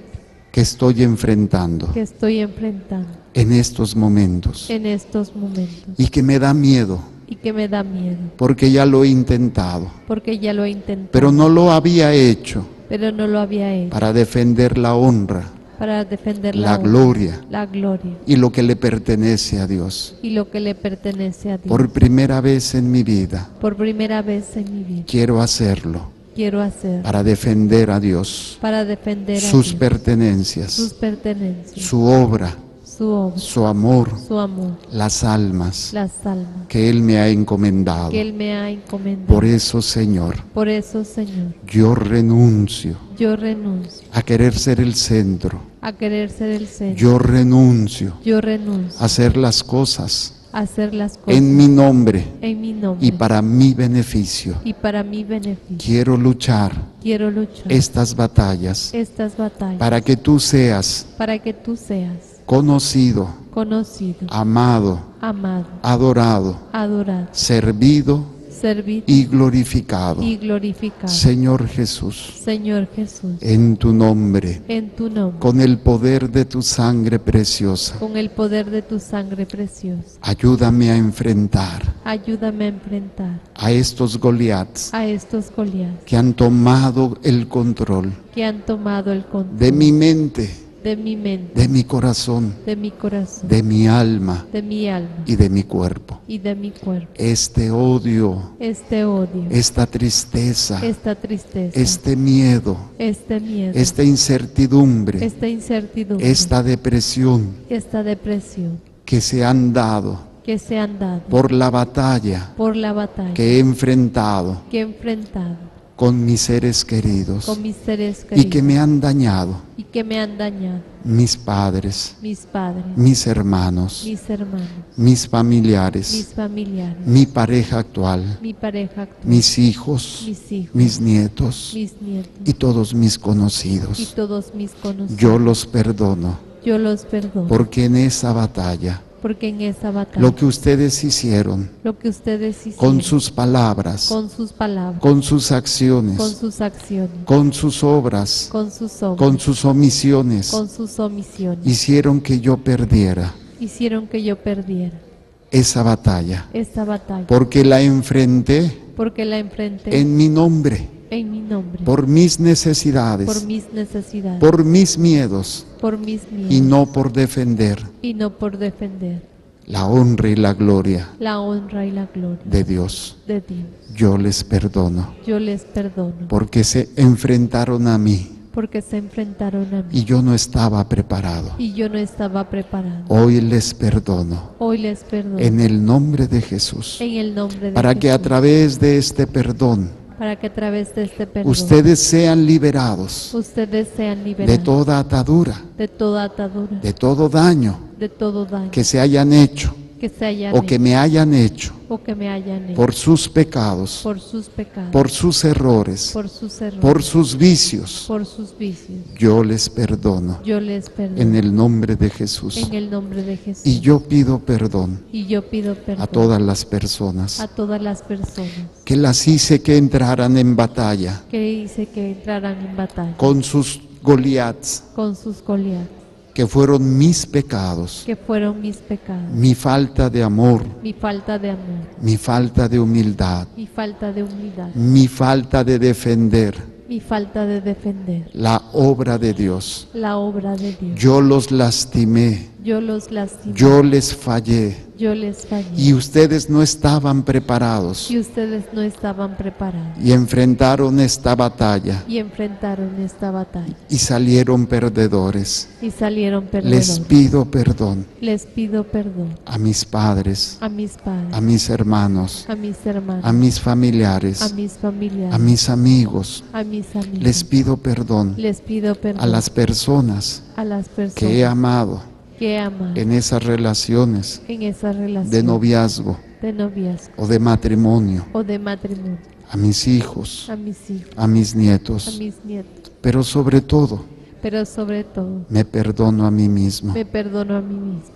[SPEAKER 1] que estoy enfrentando
[SPEAKER 2] que estoy enfrentando
[SPEAKER 1] en estos momentos
[SPEAKER 2] en estos momentos
[SPEAKER 1] y que me da miedo
[SPEAKER 2] y que me da miedo,
[SPEAKER 1] porque ya lo he intentado,
[SPEAKER 2] porque ya lo he intentado,
[SPEAKER 1] pero no lo había hecho
[SPEAKER 2] pero no lo había hecho
[SPEAKER 1] para defender la honra,
[SPEAKER 2] para defender
[SPEAKER 1] la
[SPEAKER 2] honra,
[SPEAKER 1] gloria
[SPEAKER 2] la gloria
[SPEAKER 1] y lo que le pertenece a Dios.
[SPEAKER 2] y lo que le pertenece a Dios.
[SPEAKER 1] Por primera vez en mi vida
[SPEAKER 2] Por primera vez en mi vida
[SPEAKER 1] quiero hacerlo
[SPEAKER 2] quiero hacer
[SPEAKER 1] para defender a Dios,
[SPEAKER 2] para defender a
[SPEAKER 1] sus
[SPEAKER 2] Dios,
[SPEAKER 1] pertenencias,
[SPEAKER 2] sus pertenencias,
[SPEAKER 1] su obra,
[SPEAKER 2] su obra,
[SPEAKER 1] su amor,
[SPEAKER 2] su amor,
[SPEAKER 1] las almas
[SPEAKER 2] las almas
[SPEAKER 1] que Él me ha encomendado.
[SPEAKER 2] que Él me ha encomendado.
[SPEAKER 1] Por eso, Señor,
[SPEAKER 2] Por eso, Señor,
[SPEAKER 1] yo renuncio
[SPEAKER 2] yo renuncio
[SPEAKER 1] a querer ser el centro.
[SPEAKER 2] a querer ser el centro.
[SPEAKER 1] Yo renuncio
[SPEAKER 2] Yo renuncio
[SPEAKER 1] a hacer las cosas
[SPEAKER 2] a hacer las cosas
[SPEAKER 1] en mi nombre
[SPEAKER 2] en mi nombre
[SPEAKER 1] y para mi beneficio.
[SPEAKER 2] y para mi beneficio.
[SPEAKER 1] Quiero luchar
[SPEAKER 2] Quiero luchar
[SPEAKER 1] estas batallas
[SPEAKER 2] estas batallas
[SPEAKER 1] para que tú seas
[SPEAKER 2] para que tú seas
[SPEAKER 1] conocido,
[SPEAKER 2] conocido,
[SPEAKER 1] amado,
[SPEAKER 2] amado,
[SPEAKER 1] adorado,
[SPEAKER 2] adorado,
[SPEAKER 1] servido
[SPEAKER 2] servido
[SPEAKER 1] y glorificado.
[SPEAKER 2] y glorificado.
[SPEAKER 1] Señor Jesús,
[SPEAKER 2] Señor Jesús,
[SPEAKER 1] en tu nombre,
[SPEAKER 2] en tu nombre,
[SPEAKER 1] con el poder de tu sangre preciosa,
[SPEAKER 2] con el poder de tu sangre preciosa,
[SPEAKER 1] ayúdame a enfrentar
[SPEAKER 2] ayúdame a enfrentar
[SPEAKER 1] a estos Goliaths
[SPEAKER 2] a estos Goliat
[SPEAKER 1] que han tomado el control
[SPEAKER 2] que han tomado el control
[SPEAKER 1] de mi mente,
[SPEAKER 2] de mi mente,
[SPEAKER 1] de mi corazón,
[SPEAKER 2] de mi corazón,
[SPEAKER 1] de mi alma
[SPEAKER 2] de mi alma
[SPEAKER 1] y de mi cuerpo.
[SPEAKER 2] y de mi cuerpo.
[SPEAKER 1] Este odio,
[SPEAKER 2] Este odio,
[SPEAKER 1] esta tristeza,
[SPEAKER 2] esta tristeza,
[SPEAKER 1] este miedo,
[SPEAKER 2] este miedo,
[SPEAKER 1] esta incertidumbre,
[SPEAKER 2] esta incertidumbre,
[SPEAKER 1] esta depresión
[SPEAKER 2] esta depresión
[SPEAKER 1] que se han dado
[SPEAKER 2] que se han dado
[SPEAKER 1] por la batalla
[SPEAKER 2] por la batalla
[SPEAKER 1] que he enfrentado
[SPEAKER 2] que he enfrentado
[SPEAKER 1] con mis seres queridos
[SPEAKER 2] con mis seres
[SPEAKER 1] y
[SPEAKER 2] queridos
[SPEAKER 1] que me han dañado
[SPEAKER 2] y que me han dañado
[SPEAKER 1] mis padres,
[SPEAKER 2] mis padres,
[SPEAKER 1] mis hermanos,
[SPEAKER 2] mis hermanos,
[SPEAKER 1] mis familiares,
[SPEAKER 2] mis familiares,
[SPEAKER 1] mi pareja actual,
[SPEAKER 2] mi pareja actual,
[SPEAKER 1] mis hijos,
[SPEAKER 2] mis hijos,
[SPEAKER 1] mis nietos
[SPEAKER 2] mis nietos
[SPEAKER 1] y todos mis
[SPEAKER 2] y
[SPEAKER 1] conocidos.
[SPEAKER 2] todos mis conocidos.
[SPEAKER 1] Yo los perdono
[SPEAKER 2] Yo los perdono
[SPEAKER 1] porque en esa batalla
[SPEAKER 2] porque en esa batalla
[SPEAKER 1] lo que ustedes hicieron
[SPEAKER 2] lo que ustedes hicieron
[SPEAKER 1] con sus palabras,
[SPEAKER 2] con sus palabras,
[SPEAKER 1] con sus acciones,
[SPEAKER 2] con sus acciones,
[SPEAKER 1] con sus obras,
[SPEAKER 2] con sus obras,
[SPEAKER 1] con sus omisiones,
[SPEAKER 2] con sus omisiones,
[SPEAKER 1] hicieron que yo perdiera
[SPEAKER 2] hicieron que yo perdiera
[SPEAKER 1] esa batalla,
[SPEAKER 2] esta batalla,
[SPEAKER 1] porque la enfrenté
[SPEAKER 2] porque la enfrenté
[SPEAKER 1] en mi nombre,
[SPEAKER 2] en mi nombre,
[SPEAKER 1] por mis necesidades,
[SPEAKER 2] por mis necesidades,
[SPEAKER 1] por mis miedos
[SPEAKER 2] por mis miedos,
[SPEAKER 1] y no por defender
[SPEAKER 2] y no por defender
[SPEAKER 1] la honra y la gloria
[SPEAKER 2] la honra y la gloria
[SPEAKER 1] de Dios.
[SPEAKER 2] de Dios.
[SPEAKER 1] Yo les perdono
[SPEAKER 2] Yo les perdono
[SPEAKER 1] porque se enfrentaron a mí
[SPEAKER 2] porque se enfrentaron a mí
[SPEAKER 1] y yo no estaba preparado.
[SPEAKER 2] y yo no estaba preparado.
[SPEAKER 1] Hoy les perdono
[SPEAKER 2] Hoy les perdono
[SPEAKER 1] en el nombre de Jesús,
[SPEAKER 2] en el nombre de
[SPEAKER 1] para que a
[SPEAKER 2] Jesús,
[SPEAKER 1] través de este perdón
[SPEAKER 2] para que a través de este perdón
[SPEAKER 1] ustedes sean liberados
[SPEAKER 2] ustedes sean
[SPEAKER 1] de
[SPEAKER 2] liberados
[SPEAKER 1] toda atadura,
[SPEAKER 2] de toda atadura,
[SPEAKER 1] de todo daño
[SPEAKER 2] de todo daño
[SPEAKER 1] que se hayan hecho
[SPEAKER 2] que se hayan
[SPEAKER 1] o que
[SPEAKER 2] hecho
[SPEAKER 1] me hayan hecho
[SPEAKER 2] o que me hayan hecho
[SPEAKER 1] por sus pecados,
[SPEAKER 2] por sus pecados,
[SPEAKER 1] por sus errores,
[SPEAKER 2] por sus errores,
[SPEAKER 1] por sus vicios.
[SPEAKER 2] por sus vicios.
[SPEAKER 1] Yo les perdono
[SPEAKER 2] Yo les perdono
[SPEAKER 1] en el nombre de Jesús.
[SPEAKER 2] en el nombre de Jesús.
[SPEAKER 1] Y yo pido perdón
[SPEAKER 2] Y yo pido perdón
[SPEAKER 1] a todas las personas
[SPEAKER 2] a todas las personas
[SPEAKER 1] que las hice que entraran en batalla
[SPEAKER 2] que hice que entraran en batalla
[SPEAKER 1] con sus Goliaths,
[SPEAKER 2] con sus Goliat,
[SPEAKER 1] que fueron mis pecados,
[SPEAKER 2] que fueron mis pecados,
[SPEAKER 1] mi falta de amor,
[SPEAKER 2] mi falta de amor,
[SPEAKER 1] mi falta de humildad,
[SPEAKER 2] mi falta de humildad,
[SPEAKER 1] mi falta de defender
[SPEAKER 2] mi falta de defender
[SPEAKER 1] la obra de Dios.
[SPEAKER 2] la obra de Dios.
[SPEAKER 1] Yo los lastimé,
[SPEAKER 2] Yo los lastimé.
[SPEAKER 1] yo les fallé
[SPEAKER 2] Yo les fallé.
[SPEAKER 1] y ustedes no estaban preparados
[SPEAKER 2] Y ustedes no estaban preparados.
[SPEAKER 1] y enfrentaron esta batalla
[SPEAKER 2] Y enfrentaron esta batalla.
[SPEAKER 1] y salieron perdedores.
[SPEAKER 2] Y salieron
[SPEAKER 1] Les
[SPEAKER 2] perdedores.
[SPEAKER 1] pido perdón
[SPEAKER 2] Les pido perdón
[SPEAKER 1] a mis padres,
[SPEAKER 2] a mis padres,
[SPEAKER 1] a mis hermanos,
[SPEAKER 2] a mis hermanos,
[SPEAKER 1] a mis familiares,
[SPEAKER 2] a mis familiares,
[SPEAKER 1] a mis amigos.
[SPEAKER 2] a mis amigos.
[SPEAKER 1] Les pido perdón
[SPEAKER 2] Les pido perdón
[SPEAKER 1] a las personas
[SPEAKER 2] a las personas
[SPEAKER 1] que he amado
[SPEAKER 2] que aman
[SPEAKER 1] en esas relaciones
[SPEAKER 2] en esa relación
[SPEAKER 1] de noviazgo
[SPEAKER 2] de noviazgo
[SPEAKER 1] o de matrimonio,
[SPEAKER 2] o de matrimonio,
[SPEAKER 1] a mis hijos,
[SPEAKER 2] a mis hijos,
[SPEAKER 1] a mis
[SPEAKER 2] a
[SPEAKER 1] nietos,
[SPEAKER 2] mis nietos,
[SPEAKER 1] pero sobre todo
[SPEAKER 2] pero sobre todo
[SPEAKER 1] me perdono a mí mismo
[SPEAKER 2] me perdono a mí mismo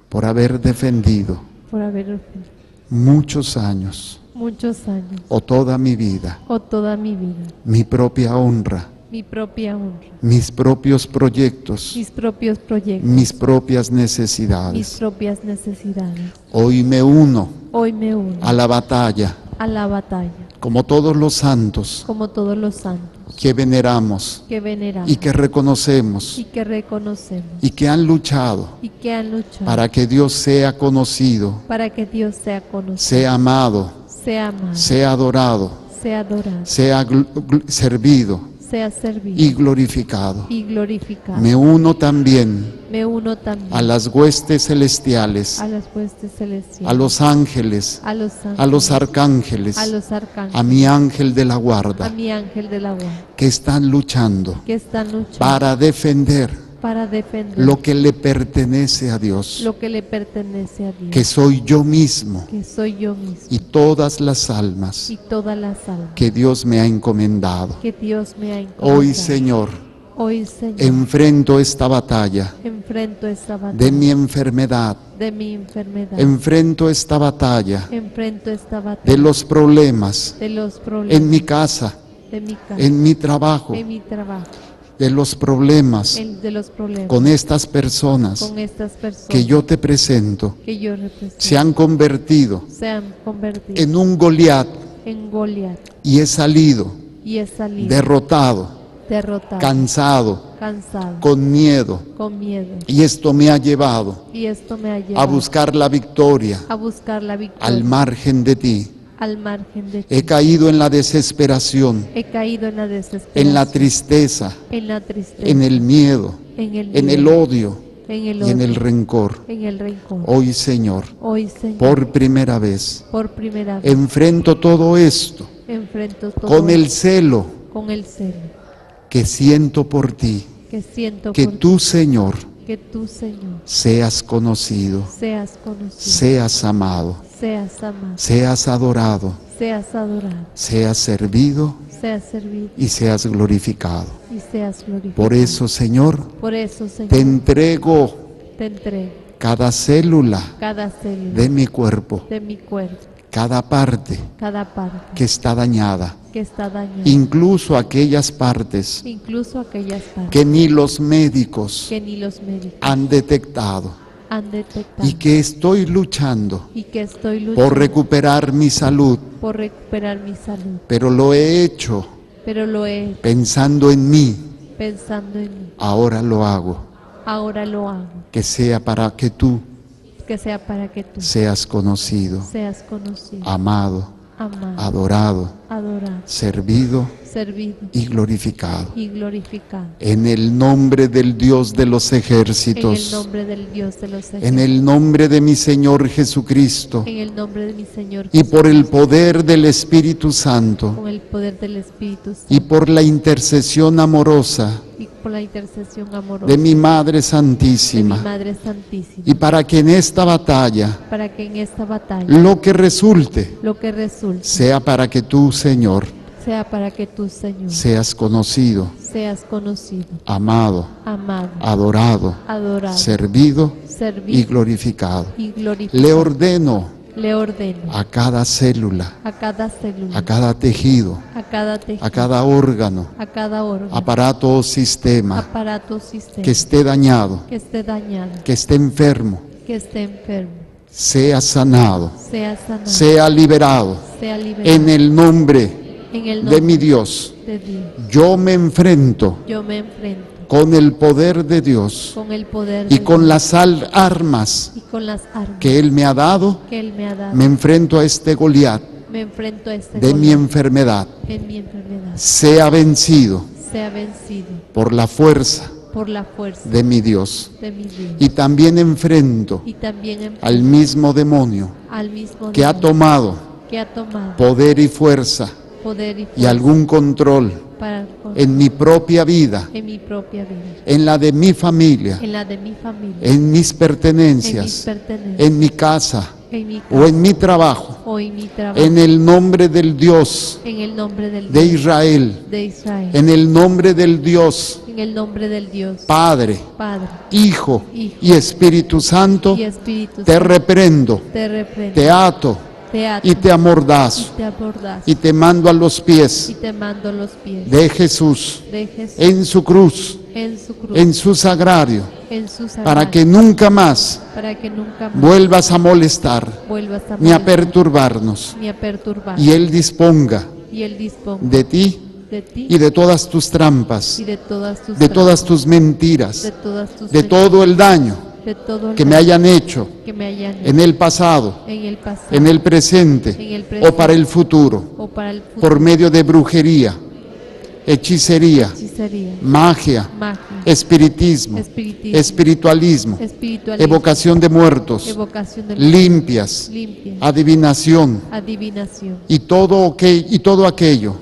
[SPEAKER 1] por haber defendido
[SPEAKER 2] por haber ofendido
[SPEAKER 1] muchos años
[SPEAKER 2] muchos años
[SPEAKER 1] o toda mi vida
[SPEAKER 2] o toda mi vida,
[SPEAKER 1] mi propia honra,
[SPEAKER 2] mi propia honra,
[SPEAKER 1] mis propios proyectos,
[SPEAKER 2] mis propios proyectos,
[SPEAKER 1] mis propias
[SPEAKER 2] mis
[SPEAKER 1] necesidades.
[SPEAKER 2] propias necesidades.
[SPEAKER 1] Hoy me uno
[SPEAKER 2] Hoy me uno
[SPEAKER 1] a la batalla,
[SPEAKER 2] a la batalla,
[SPEAKER 1] como todos los santos
[SPEAKER 2] como todos los santos
[SPEAKER 1] que veneramos
[SPEAKER 2] que veneramos
[SPEAKER 1] y que reconocemos
[SPEAKER 2] y que reconocemos
[SPEAKER 1] y que han luchado
[SPEAKER 2] y que han luchado
[SPEAKER 1] para que Dios sea conocido,
[SPEAKER 2] para que Dios sea conocido,
[SPEAKER 1] sea amado,
[SPEAKER 2] sea amado,
[SPEAKER 1] sea adorado,
[SPEAKER 2] sea adorado,
[SPEAKER 1] sea servido
[SPEAKER 2] sea servido
[SPEAKER 1] y glorificado.
[SPEAKER 2] y glorificado.
[SPEAKER 1] Me uno también
[SPEAKER 2] Me uno también
[SPEAKER 1] a las huestes celestiales,
[SPEAKER 2] a las huestes celestiales,
[SPEAKER 1] a los ángeles,
[SPEAKER 2] a los ángeles,
[SPEAKER 1] a los arcángeles,
[SPEAKER 2] a los arcángeles,
[SPEAKER 1] a mi ángel de la
[SPEAKER 2] a
[SPEAKER 1] guarda,
[SPEAKER 2] mi ángel de la guarda,
[SPEAKER 1] que están luchando
[SPEAKER 2] que están luchando
[SPEAKER 1] para defender
[SPEAKER 2] para defender
[SPEAKER 1] lo que le pertenece a Dios,
[SPEAKER 2] lo que le pertenece a Dios,
[SPEAKER 1] que soy yo mismo
[SPEAKER 2] que soy yo mismo
[SPEAKER 1] y todas las almas
[SPEAKER 2] y todas las almas
[SPEAKER 1] que Dios me ha encomendado.
[SPEAKER 2] que Dios me ha encomendado.
[SPEAKER 1] Hoy, Señor,
[SPEAKER 2] Hoy, Señor,
[SPEAKER 1] enfrento esta batalla
[SPEAKER 2] enfrento esta batalla
[SPEAKER 1] de mi enfermedad,
[SPEAKER 2] de mi enfermedad,
[SPEAKER 1] enfrento esta batalla
[SPEAKER 2] enfrento esta batalla
[SPEAKER 1] de los problemas
[SPEAKER 2] de los problemas
[SPEAKER 1] en mi casa,
[SPEAKER 2] de mi casa,
[SPEAKER 1] en mi trabajo,
[SPEAKER 2] en mi trabajo,
[SPEAKER 1] de los problemas
[SPEAKER 2] de los problemas
[SPEAKER 1] con estas personas
[SPEAKER 2] con estas personas
[SPEAKER 1] que yo te presento,
[SPEAKER 2] que yo represento,
[SPEAKER 1] se han convertido
[SPEAKER 2] se han convertido
[SPEAKER 1] en un Goliat
[SPEAKER 2] en Goliat
[SPEAKER 1] y he salido
[SPEAKER 2] y he salido
[SPEAKER 1] derrotado,
[SPEAKER 2] derrotado,
[SPEAKER 1] cansado,
[SPEAKER 2] cansado,
[SPEAKER 1] con miedo,
[SPEAKER 2] con miedo,
[SPEAKER 1] y esto me ha llevado
[SPEAKER 2] y esto me ha
[SPEAKER 1] a
[SPEAKER 2] llevado
[SPEAKER 1] buscar la victoria
[SPEAKER 2] a buscar la victoria
[SPEAKER 1] al margen de ti.
[SPEAKER 2] al margen de ti.
[SPEAKER 1] He caído en la desesperación,
[SPEAKER 2] He caído en la desesperación,
[SPEAKER 1] en la tristeza,
[SPEAKER 2] en la tristeza,
[SPEAKER 1] en el miedo,
[SPEAKER 2] en el
[SPEAKER 1] en el
[SPEAKER 2] miedo,
[SPEAKER 1] odio
[SPEAKER 2] en el
[SPEAKER 1] y en
[SPEAKER 2] odio,
[SPEAKER 1] el rencor.
[SPEAKER 2] en el rencor.
[SPEAKER 1] Hoy, Señor,
[SPEAKER 2] Hoy, Señor,
[SPEAKER 1] por primera vez,
[SPEAKER 2] por primera vez
[SPEAKER 1] enfrento todo esto
[SPEAKER 2] enfrento todo
[SPEAKER 1] con el celo
[SPEAKER 2] con el celo
[SPEAKER 1] que siento por ti,
[SPEAKER 2] que siento
[SPEAKER 1] que
[SPEAKER 2] por
[SPEAKER 1] tú, Señor,
[SPEAKER 2] que tú, Señor,
[SPEAKER 1] seas conocido,
[SPEAKER 2] seas conocido,
[SPEAKER 1] seas amado,
[SPEAKER 2] seas amado,
[SPEAKER 1] seas adorado,
[SPEAKER 2] seas adorado,
[SPEAKER 1] seas servido
[SPEAKER 2] seas servido
[SPEAKER 1] y seas glorificado.
[SPEAKER 2] y seas glorificado.
[SPEAKER 1] Por eso, Señor,
[SPEAKER 2] Por eso, Señor,
[SPEAKER 1] te entrego
[SPEAKER 2] te entrego
[SPEAKER 1] cada célula
[SPEAKER 2] cada célula
[SPEAKER 1] de mi cuerpo,
[SPEAKER 2] de mi cuerpo,
[SPEAKER 1] cada parte
[SPEAKER 2] cada parte
[SPEAKER 1] que está dañada,
[SPEAKER 2] que está dañada,
[SPEAKER 1] incluso aquellas partes
[SPEAKER 2] incluso aquellas partes
[SPEAKER 1] que ni los médicos
[SPEAKER 2] que ni los médicos
[SPEAKER 1] han detectado
[SPEAKER 2] han detectado
[SPEAKER 1] y que estoy luchando
[SPEAKER 2] y que estoy luchando
[SPEAKER 1] por recuperar mi salud,
[SPEAKER 2] por recuperar mi salud,
[SPEAKER 1] pero lo he hecho
[SPEAKER 2] pero lo he hecho
[SPEAKER 1] pensando en mí.
[SPEAKER 2] pensando en mí.
[SPEAKER 1] Ahora lo hago,
[SPEAKER 2] Ahora lo hago,
[SPEAKER 1] que sea para que tú
[SPEAKER 2] que sea para que tú
[SPEAKER 1] seas conocido,
[SPEAKER 2] seas conocido,
[SPEAKER 1] amado,
[SPEAKER 2] amado,
[SPEAKER 1] adorado,
[SPEAKER 2] adorado,
[SPEAKER 1] servido
[SPEAKER 2] servido
[SPEAKER 1] y glorificado.
[SPEAKER 2] y glorificado.
[SPEAKER 1] En el nombre del Dios de los
[SPEAKER 2] En el
[SPEAKER 1] ejércitos,
[SPEAKER 2] nombre del Dios de los
[SPEAKER 1] en
[SPEAKER 2] ejércitos,
[SPEAKER 1] el nombre de mi Señor Jesucristo
[SPEAKER 2] en el nombre de mi Señor
[SPEAKER 1] y por el
[SPEAKER 2] Jesucristo,
[SPEAKER 1] poder del Espíritu Santo
[SPEAKER 2] con el poder del Espíritu Santo
[SPEAKER 1] y por la intercesión amorosa
[SPEAKER 2] y por la intercesión amorosa
[SPEAKER 1] de mi Madre
[SPEAKER 2] de mi
[SPEAKER 1] Santísima,
[SPEAKER 2] Madre Santísima,
[SPEAKER 1] y para que en esta batalla
[SPEAKER 2] para que en esta batalla
[SPEAKER 1] lo que resulte
[SPEAKER 2] lo que resulte
[SPEAKER 1] sea para que tú, Señor,
[SPEAKER 2] sea para que tú, Señor,
[SPEAKER 1] seas conocido,
[SPEAKER 2] seas conocido,
[SPEAKER 1] amado,
[SPEAKER 2] amado,
[SPEAKER 1] adorado,
[SPEAKER 2] adorado,
[SPEAKER 1] servido y
[SPEAKER 2] servido
[SPEAKER 1] glorificado.
[SPEAKER 2] y glorificado.
[SPEAKER 1] Le ordeno
[SPEAKER 2] Le ordeno
[SPEAKER 1] a cada célula,
[SPEAKER 2] a cada célula,
[SPEAKER 1] a cada tejido,
[SPEAKER 2] a cada tejido,
[SPEAKER 1] a cada órgano,
[SPEAKER 2] a cada órgano,
[SPEAKER 1] aparato o sistema
[SPEAKER 2] aparato, sistema
[SPEAKER 1] que esté dañado,
[SPEAKER 2] que esté dañado,
[SPEAKER 1] que esté enfermo,
[SPEAKER 2] que esté enfermo,
[SPEAKER 1] sea sanado,
[SPEAKER 2] sea sanado,
[SPEAKER 1] sea liberado
[SPEAKER 2] sea liberado
[SPEAKER 1] en el nombre
[SPEAKER 2] en el
[SPEAKER 1] de
[SPEAKER 2] nombre
[SPEAKER 1] mi Dios.
[SPEAKER 2] de Dios.
[SPEAKER 1] Yo me enfrento
[SPEAKER 2] Yo me enfrento
[SPEAKER 1] con el poder de Dios
[SPEAKER 2] con el poder
[SPEAKER 1] y
[SPEAKER 2] de
[SPEAKER 1] con
[SPEAKER 2] Dios,
[SPEAKER 1] las armas
[SPEAKER 2] y con las armas
[SPEAKER 1] que Él me ha dado,
[SPEAKER 2] que Él me ha dado,
[SPEAKER 1] me enfrento a este Goliat
[SPEAKER 2] me enfrento a este
[SPEAKER 1] de mi
[SPEAKER 2] Goliat
[SPEAKER 1] enfermedad.
[SPEAKER 2] en mi enfermedad.
[SPEAKER 1] Sea vencido
[SPEAKER 2] Sea vencido
[SPEAKER 1] por la fuerza
[SPEAKER 2] por la fuerza
[SPEAKER 1] de mi Dios.
[SPEAKER 2] de mi Dios.
[SPEAKER 1] Y también enfrento
[SPEAKER 2] Y también enfrento
[SPEAKER 1] al mismo demonio
[SPEAKER 2] al mismo
[SPEAKER 1] que ha
[SPEAKER 2] demonio
[SPEAKER 1] tomado
[SPEAKER 2] que ha tomado
[SPEAKER 1] poder y fuerza
[SPEAKER 2] poder y
[SPEAKER 1] y
[SPEAKER 2] fuerza
[SPEAKER 1] algún control
[SPEAKER 2] para
[SPEAKER 1] en mi propia vida,
[SPEAKER 2] en mi propia vida,
[SPEAKER 1] en la de mi familia,
[SPEAKER 2] en la de mi familia,
[SPEAKER 1] en mis
[SPEAKER 2] en mis
[SPEAKER 1] pertenencias,
[SPEAKER 2] pertenencias,
[SPEAKER 1] en mi casa
[SPEAKER 2] en mi
[SPEAKER 1] o
[SPEAKER 2] casa
[SPEAKER 1] en mi trabajo,
[SPEAKER 2] o en mi trabajo,
[SPEAKER 1] en el nombre del Dios
[SPEAKER 2] en el nombre del
[SPEAKER 1] de
[SPEAKER 2] Dios
[SPEAKER 1] Israel,
[SPEAKER 2] de Israel,
[SPEAKER 1] en el nombre del Dios
[SPEAKER 2] en el nombre del Dios
[SPEAKER 1] Padre,
[SPEAKER 2] Padre,
[SPEAKER 1] Hijo
[SPEAKER 2] Hijo
[SPEAKER 1] y Espíritu Santo,
[SPEAKER 2] y Espíritu
[SPEAKER 1] te
[SPEAKER 2] Santo,
[SPEAKER 1] reprendo,
[SPEAKER 2] te reprendo,
[SPEAKER 1] te ato
[SPEAKER 2] te ato
[SPEAKER 1] y te amordazo
[SPEAKER 2] y te abordazo
[SPEAKER 1] y te mando a los
[SPEAKER 2] y
[SPEAKER 1] pies
[SPEAKER 2] te mando a los pies
[SPEAKER 1] de Jesús
[SPEAKER 2] de Jesús
[SPEAKER 1] en su cruz,
[SPEAKER 2] en su cruz,
[SPEAKER 1] en su sagrario,
[SPEAKER 2] en su sagrario,
[SPEAKER 1] para que nunca más
[SPEAKER 2] para que nunca más
[SPEAKER 1] vuelvas a molestar
[SPEAKER 2] vuelvas a
[SPEAKER 1] ni a
[SPEAKER 2] molestar,
[SPEAKER 1] perturbarnos.
[SPEAKER 2] ni a perturbar,
[SPEAKER 1] Y Él disponga
[SPEAKER 2] y Él disponga
[SPEAKER 1] de ti
[SPEAKER 2] de ti
[SPEAKER 1] y de todas tus trampas,
[SPEAKER 2] y de todas tus
[SPEAKER 1] de todas
[SPEAKER 2] trampas,
[SPEAKER 1] tus mentiras,
[SPEAKER 2] de todas tus
[SPEAKER 1] de
[SPEAKER 2] mentiras,
[SPEAKER 1] todo el daño
[SPEAKER 2] de todo el
[SPEAKER 1] que me
[SPEAKER 2] daño
[SPEAKER 1] hayan hecho
[SPEAKER 2] que me hayan
[SPEAKER 1] en
[SPEAKER 2] hecho
[SPEAKER 1] el pasado,
[SPEAKER 2] en el pasado,
[SPEAKER 1] en el presente
[SPEAKER 2] en el
[SPEAKER 1] o
[SPEAKER 2] presente,
[SPEAKER 1] para el futuro,
[SPEAKER 2] o para el futuro,
[SPEAKER 1] por medio de brujería, hechicería,
[SPEAKER 2] hechicería,
[SPEAKER 1] magia,
[SPEAKER 2] magia,
[SPEAKER 1] espiritismo,
[SPEAKER 2] espiritismo,
[SPEAKER 1] espiritualismo,
[SPEAKER 2] espiritualismo,
[SPEAKER 1] evocación de muertos,
[SPEAKER 2] evocación de
[SPEAKER 1] limpias,
[SPEAKER 2] limpia,
[SPEAKER 1] adivinación
[SPEAKER 2] adivinación
[SPEAKER 1] y todo aquello
[SPEAKER 2] y todo aquello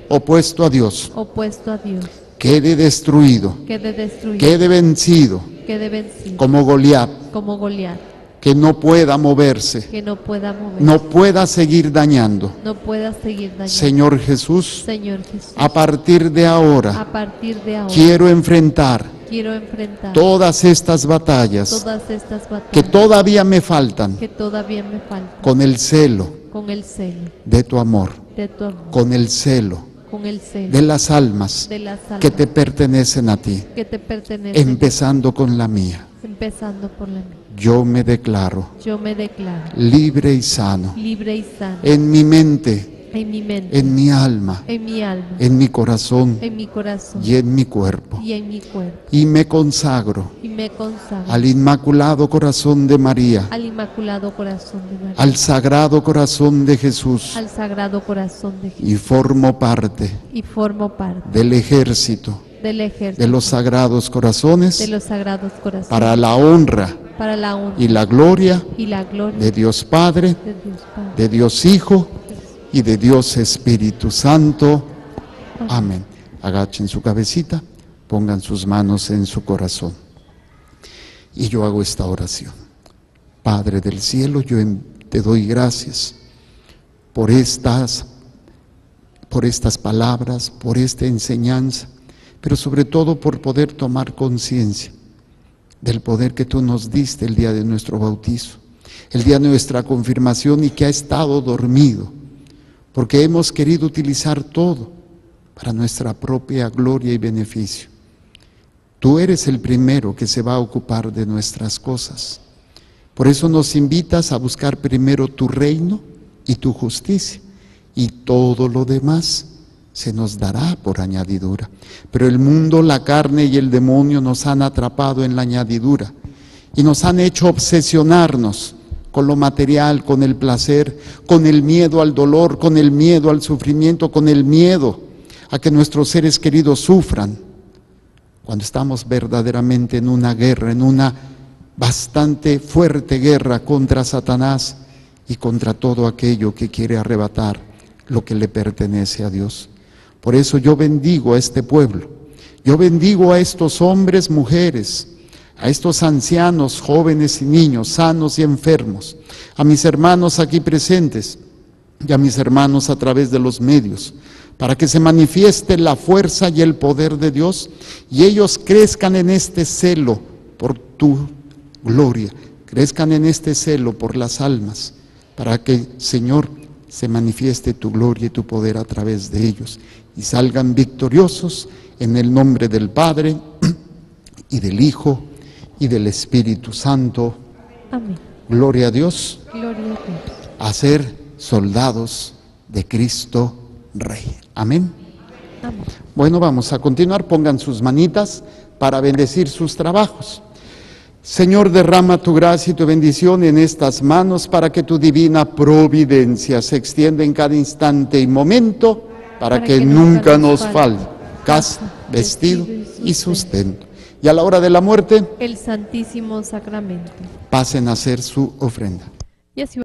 [SPEAKER 1] opuesto a Dios
[SPEAKER 2] opuesto a Dios
[SPEAKER 1] quede destruido,
[SPEAKER 2] quede destruido,
[SPEAKER 1] quede vencido
[SPEAKER 2] quede vencido
[SPEAKER 1] como Goliat,
[SPEAKER 2] como Goliat,
[SPEAKER 1] que no pueda moverse,
[SPEAKER 2] que no pueda mover,
[SPEAKER 1] no pueda seguir dañando.
[SPEAKER 2] no pueda seguir dañando.
[SPEAKER 1] Señor Jesús,
[SPEAKER 2] Señor Jesús,
[SPEAKER 1] a partir de ahora
[SPEAKER 2] a partir de ahora
[SPEAKER 1] quiero enfrentar
[SPEAKER 2] quiero enfrentar
[SPEAKER 1] todas estas batallas
[SPEAKER 2] todas estas
[SPEAKER 1] que
[SPEAKER 2] batallas
[SPEAKER 1] todavía me faltan
[SPEAKER 2] que todavía me faltan
[SPEAKER 1] con el celo
[SPEAKER 2] con el celo
[SPEAKER 1] de tu amor,
[SPEAKER 2] de tu amor,
[SPEAKER 1] con el celo
[SPEAKER 2] con el celo
[SPEAKER 1] de las almas
[SPEAKER 2] de las almas
[SPEAKER 1] que te pertenecen a ti,
[SPEAKER 2] que te pertenecen,
[SPEAKER 1] empezando con la mía.
[SPEAKER 2] empezando por la mía.
[SPEAKER 1] Yo me declaro
[SPEAKER 2] Yo me declaro
[SPEAKER 1] libre y sano
[SPEAKER 2] libre y sano
[SPEAKER 1] en mi mente,
[SPEAKER 2] en mi mente,
[SPEAKER 1] en mi alma,
[SPEAKER 2] en mi alma,
[SPEAKER 1] en mi corazón
[SPEAKER 2] en mi corazón
[SPEAKER 1] y en mi cuerpo.
[SPEAKER 2] y en mi cuerpo,
[SPEAKER 1] Y me consagro
[SPEAKER 2] y me consagro
[SPEAKER 1] al Inmaculado Corazón de María,
[SPEAKER 2] al Inmaculado Corazón de María,
[SPEAKER 1] al Sagrado Corazón de Jesús,
[SPEAKER 2] al Sagrado Corazón de Jesús,
[SPEAKER 1] y formo parte
[SPEAKER 2] y formo parte
[SPEAKER 1] del ejército
[SPEAKER 2] del ejército
[SPEAKER 1] de los Sagrados Corazones
[SPEAKER 2] de los Sagrados Corazones
[SPEAKER 1] para la honra
[SPEAKER 2] para la honra
[SPEAKER 1] y la gloria
[SPEAKER 2] y la gloria
[SPEAKER 1] de Dios Padre,
[SPEAKER 2] de Dios Padre.
[SPEAKER 1] de Dios Hijo y de Dios Espíritu Santo. Amén. Agachen su cabecita, pongan sus manos en su corazón. Y yo hago esta oración. Padre del cielo, yo te doy gracias por estas palabras, por esta enseñanza, pero sobre todo por poder tomar conciencia del poder que tú nos diste el día de nuestro bautizo, el día de nuestra confirmación, y que ha estado dormido, porque hemos querido utilizar todo para nuestra propia gloria y beneficio. Tú eres el primero que se va a ocupar de nuestras cosas. Por eso nos invitas a buscar primero tu reino y tu justicia, y todo lo demás se nos dará por añadidura. Pero el mundo, la carne y el demonio nos han atrapado en la añadidura y nos han hecho obsesionarnos con lo material, con el placer, con el miedo al dolor, con el miedo al sufrimiento, con el miedo a que nuestros seres queridos sufran, cuando estamos verdaderamente en una guerra, en una bastante fuerte guerra contra Satanás y contra todo aquello que quiere arrebatar lo que le pertenece a Dios. Por eso yo bendigo a este pueblo, yo bendigo a estos hombres, mujeres, a estos ancianos, jóvenes y niños, sanos y enfermos, a mis hermanos aquí presentes y a mis hermanos a través de los medios, para que se manifieste la fuerza y el poder de Dios y ellos crezcan en este celo por tu gloria, crezcan en este celo por las almas, para que, Señor, se manifieste tu gloria y tu poder a través de ellos y salgan victoriosos en el nombre del Padre y del Hijo y del Espíritu Santo.
[SPEAKER 2] Amén.
[SPEAKER 1] Gloria a Dios.
[SPEAKER 2] Gloria a Dios.
[SPEAKER 1] A ser soldados de Cristo Rey. Amén.
[SPEAKER 2] Amén.
[SPEAKER 1] Bueno, vamos a continuar. Pongan sus manitas para bendecir sus trabajos. Señor, derrama tu gracia y tu bendición en estas manos para que tu divina providencia se extienda en cada instante y momento para que nunca nos falte casa, vestido y sustento. Y a la hora de la muerte,
[SPEAKER 2] El Santísimo Sacramento.
[SPEAKER 1] pasen a hacer su ofrenda.
[SPEAKER 2] Y así